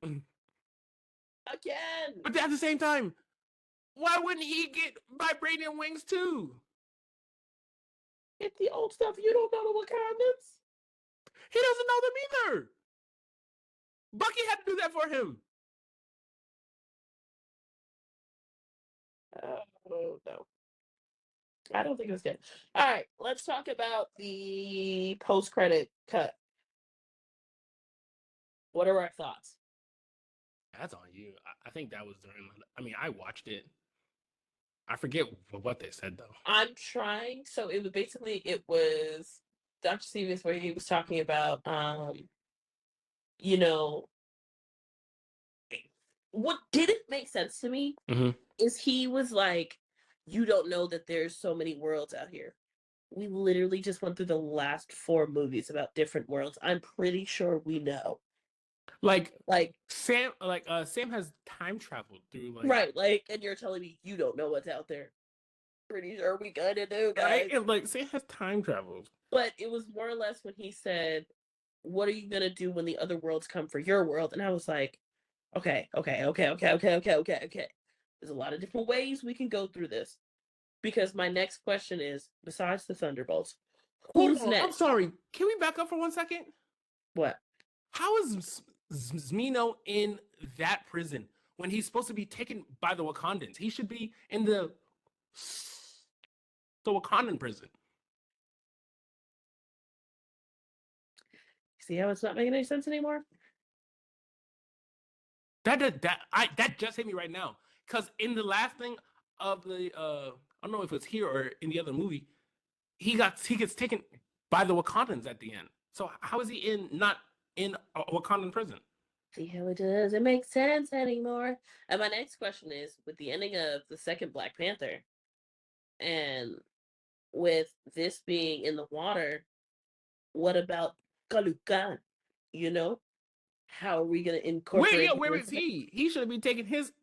Again. But at the same time, why wouldn't he get vibranium wings too? Get the old stuff. You don't know the Wakandans? He doesn't know them either. Bucky had to do that for him. Oh, no. I don't think it was good. All right, let's talk about the post-credit cut. What are our thoughts? That's on you. I think that was during. I mean, I watched it. I forget what they said though. I'm trying. So it was Dr. Stevens where he was talking about you know, what didn't make sense to me is he was like, you don't know that there's so many worlds out here. We literally just went through the last 4 movies about different worlds. I'm pretty sure we know. Like Sam has time traveled through right, and you're telling me you don't know what's out there. Pretty sure we kinda do, guys. Right? And like Sam has time traveled. But it was more or less when he said, what are you gonna do when the other worlds come for your world? And I was like, okay. There's a lot of different ways we can go through this. Because my next question is, besides the Thunderbolts, who's next? I'm sorry. Can we back up for 1 second? What? How is Zmino in that prison when he's supposed to be taken by the Wakandans? He should be in the Wakandan prison. See how it's not making any sense anymore? That just hit me right now. Because in the last thing of the I don't know if it's here or in the other movie, he gets taken by the Wakandans at the end. So how is he not in a Wakandan prison? See how it doesn't make sense anymore. And my next question is, with the ending of the second Black Panther, and with this being in the water, what about Kalukan? You know? How are we going to incorporate? Where is he? He should be taking his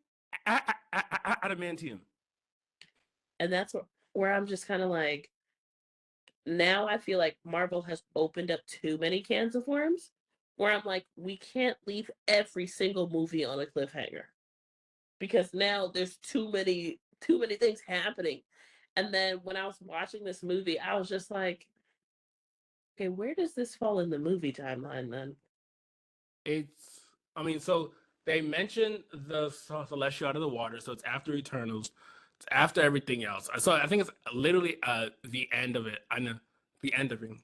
adamantium. And that's where I'm just kind of like, now I feel like Marvel has opened up too many cans of worms, where I'm like, we can't leave every single movie on a cliffhanger, because now there's too many things happening. And then when I was watching this movie, I was just like, okay, where does this fall in the movie timeline then? So they mentioned the Celestial out of the water, so it's after Eternals, it's after everything else. So I think it's literally the end of it. I know the ending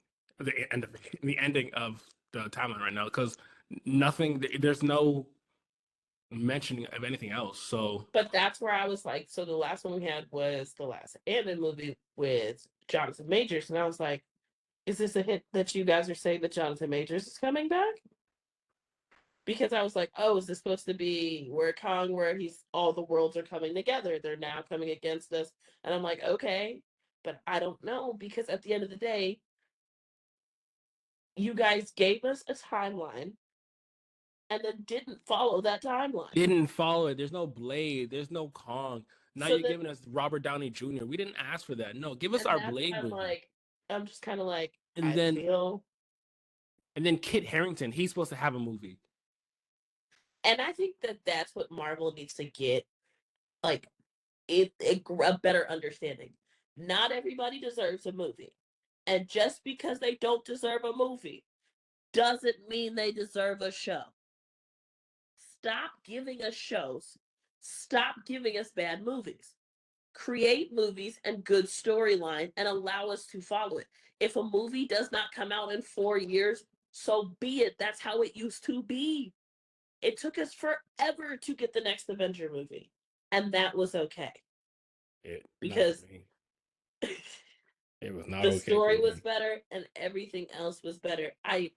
of the timeline right now, because there's no mentioning of anything else. So, but that's where I was like, so the last one we had was the last Ant-Man movie with Jonathan Majors, and I was like, is this a hint that you guys are saying that Jonathan Majors is coming back? because I was like, oh, is this supposed to be where Kong, where all the worlds are coming together? They're now coming against us. And I'm like, okay, but I don't know, because at the end of the day, you guys gave us a timeline and then didn't follow that timeline. Didn't follow it. There's no Blade. There's no Kong. Now So you're then, giving us Robert Downey Jr. We didn't ask for that. No, give us and our that's Blade I'm movie. like, I'm just kind of like, And I then feel, and then Kit Harington, he's supposed to have a movie. and I think that that's what Marvel needs to get, like, a better understanding. Not everybody deserves a movie, and just because they don't deserve a movie doesn't mean they deserve a show. Stop giving us shows. Stop giving us bad movies. Create movies and good storyline and allow us to follow it. If a movie does not come out in 4 years, so be it. That's how it used to be. It took us forever to get the next Avenger movie, and that was okay Not because for me. It was not the okay for story was me. better and everything else was better. I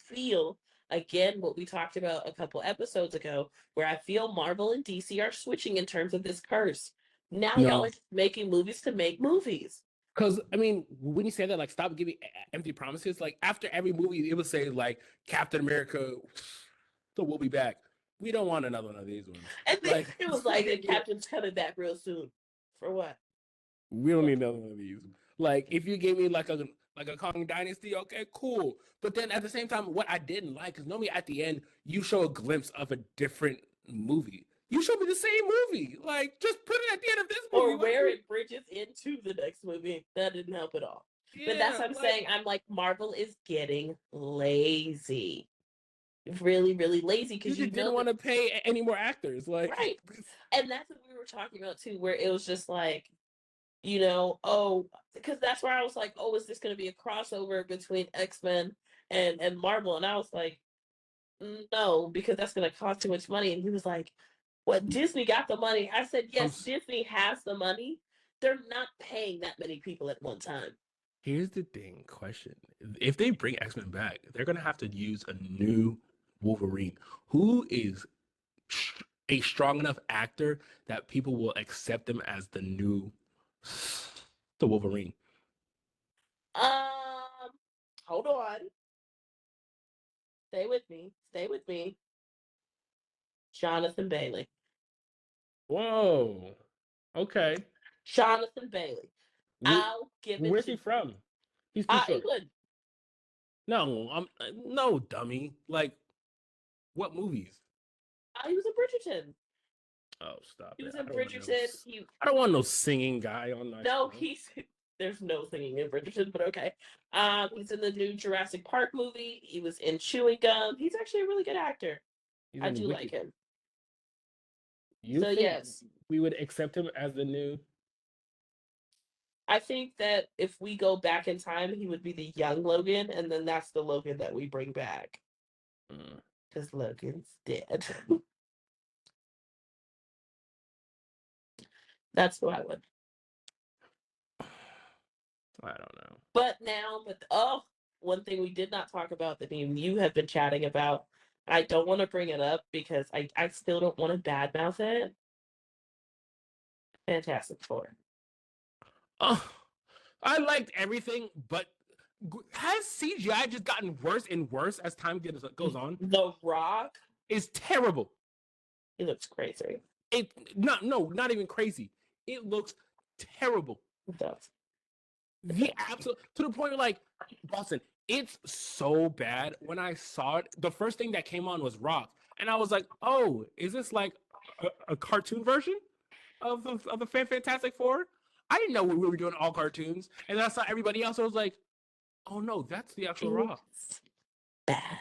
feel, again, what we talked about a couple episodes ago, where I feel Marvel and DC are switching in terms of this curse. Now y'all No, are making movies to make movies. because I mean, when you say that, like, stop giving empty promises. Like after every movie, it would say like Captain America, so we'll be back. We don't want another one of these ones. And then Like it was like the captain's coming back real soon. For what? we don't need another one of these. Like if you gave me like a Kong Dynasty, okay, cool. But then at the same time, what I didn't like is normally at the end you show a glimpse of a different movie. You showed me the same movie. Like just put it at the end of this movie. Or where it bridges into the next movie. That didn't help at all. But that's Yeah, what I'm like saying. I'm like, Marvel is getting lazy. Really, really lazy, you because just didn't want to pay any more actors. Like right. And that's what we were talking about too, where it was just like, oh, because that's where I was like, oh, is this going to be a crossover between X-Men and Marvel? And I was like, no, because that's going to cost too much money. And he was like, what, Disney got the money? I said, yes, Disney has the money. They're not paying that many people at one time. Here's the thing, question. If they bring X-Men back, they're gonna have to use a new Wolverine. Who is a strong enough actor that people will accept him as the Wolverine? Hold on. Stay with me. Stay with me. Jonathan Bailey. Whoa. Okay. Jonathan Bailey. I'll give it Where's to he you. from? He's too short. England. No, I'm no dummy. Like what movies? He was in Bridgerton. Oh, stop He it. was in Bridgerton. I don't want no singing guy on my No, show. there's no singing in Bridgerton, but okay. He's in the new Jurassic Park movie. He was in Chewing Gum. He's actually a really good actor. I do like him. You so think yes, we would accept him as the new? I think that if we go back in time, he would be the young Logan, and then that's the Logan that we bring back. Because Logan's dead. That's who I would. I don't know. But one thing we did not talk about that you have been chatting about. I don't want to bring it up because I still don't want to badmouth it. Fantastic Four. Oh, I liked everything, but has CGI just gotten worse and worse as time goes on? The Rock is terrible. He looks crazy. Not even crazy. It looks terrible. It does. The absolute to the point where like Boston, it's so bad. When I saw it, the first thing that came on was Rock, and I was like, "Oh, is this like a cartoon version of the Fantastic Four?" I didn't know we were doing all cartoons, and then I saw everybody else. I was like, "Oh no, that's the actual Rock." Bad.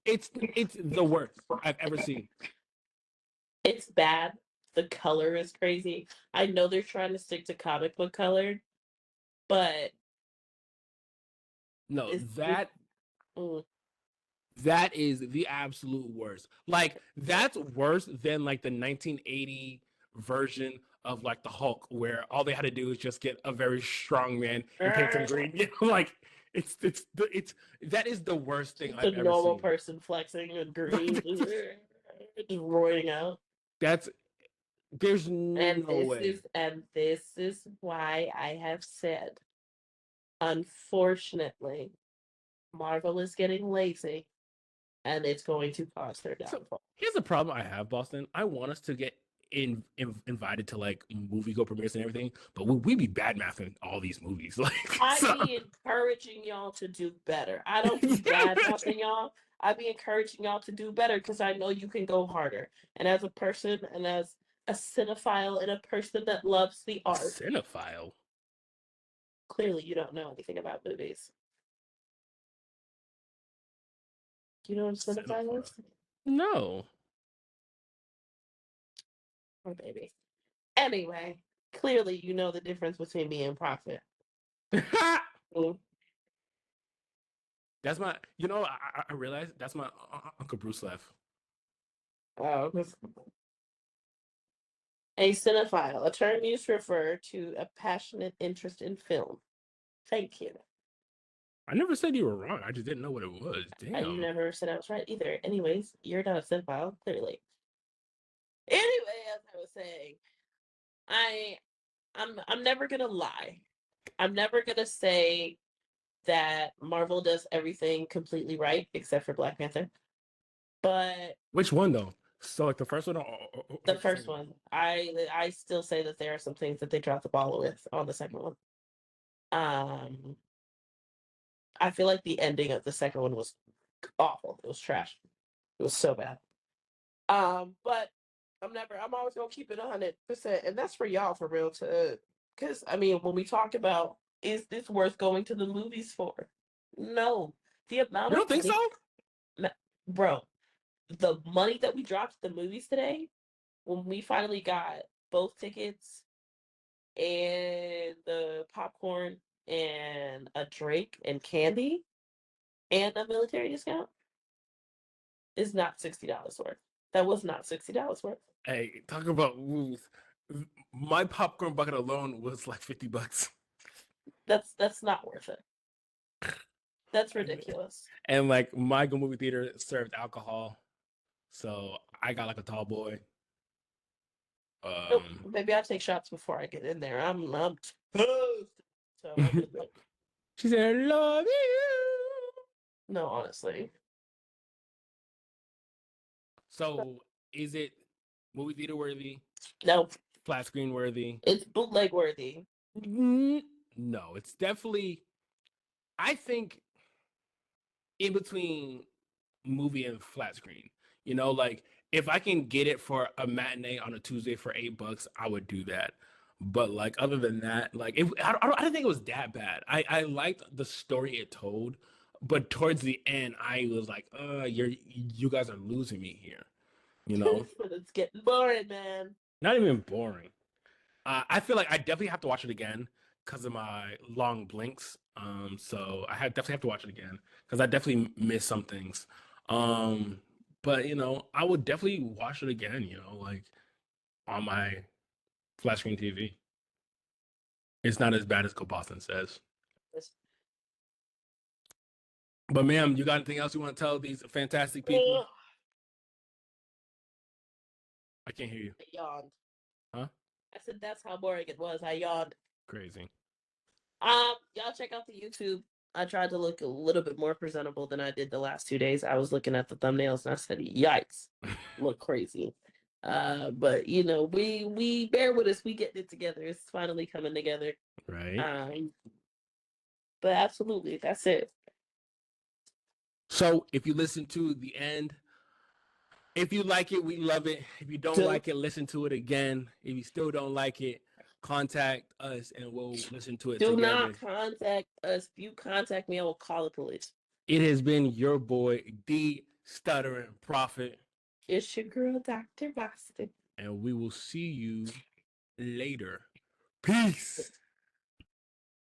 It's the worst I've ever seen. It's bad. The color is crazy. I know they're trying to stick to comic book color, but no, that is the absolute worst. Like that's worse than like the 1980 version of like the Hulk, where all they had to do is just get a very strong man and paint him green. Like It's that is the worst thing Just I've a ever normal seen. person flexing and green, just roaring out. There's no way. This is why I have said, unfortunately, Marvel is getting lazy, and it's going to cause their So downfall. here's the problem I have, Boston. I want us to get invited to like movie go premieres and everything, but we be bad mouthing all these movies. Like, I so be encouraging y'all to do better. I don't be bad mouthing y'all. I be encouraging y'all to do better because I know you can go harder. And as a person and as a cinephile and a person that loves the art, cinephile. clearly you don't know anything about movies. Do you know what a cinephile is? No. Oh, baby. Anyway, clearly you know the difference between me and Prophet. Mm. That's my. I realized that's my Uncle Bruce left. Oh, a cinephile, a term used to refer to a passionate interest in film. Thank you. I never said you were wrong. I just didn't know what it was. And you Damn. never said I was right either. Anyways, you're not a cinephile, clearly. Anyway, as I was saying, I'm never gonna lie. I'm never gonna say that Marvel does everything completely right except for Black Panther. But Which one though? So like the first one or the like the first second one, I still say that there are some things that they dropped the ball with on the second one. I feel like the ending of the second one was awful. It was trash. It was so bad. But I'm always gonna keep it 100%, and that's for y'all for real too. Because I mean, when we talk about is this worth going to the movies for? No, the amount You of don't think so? bro, the money that we dropped at the movies today, when we finally got both tickets and the popcorn and a drink and candy and a military discount, is not $60 worth. That was not $60 worth. Hey, talk about movies. My popcorn bucket alone was like $50. That's not worth it. That's ridiculous. And like my go movie theater served alcohol, so I got like a tall boy. Nope, maybe I take shots before I get in there. I'm toast. So She said, "I love you." no, honestly. So is it movie theater worthy? No, Flat screen worthy? it's bootleg worthy. No, it's definitely. I think in between movie and flat screen. Like if I can get it for a matinee on a Tuesday for $8, I would do that. But like other than that, like I didn't think it was that bad. I liked the story it told, but towards the end, I was like, you guys are losing me here. It's getting boring, man. Not even boring. I feel like I definitely have to watch it again because of my long blinks. So definitely have to watch it again because I definitely missed some things. But I would definitely watch it again. Like on my flat screen TV. It's not as bad as Boston says. But ma'am, you got anything else you want to tell these fantastic people? I can't hear you. I yawned. Huh? I said that's how boring it was. I yawned. Crazy. Y'all check out the YouTube. I tried to look a little bit more presentable than I did the last 2 days. I was looking at the thumbnails and I said, "Yikes, look crazy." But we bear with us. We getting it together. It's finally coming together. Right. But absolutely, that's it. So if you listen to the end, if you like it, we love it. If you don't like it, listen to it again. If you still don't like it, contact us and we'll listen to it Do together. not contact us. If you contact me, I will call the police. It has been your boy, the Stuttering Prophet. It's your girl, Dr. Boston. And we will see you later. Peace.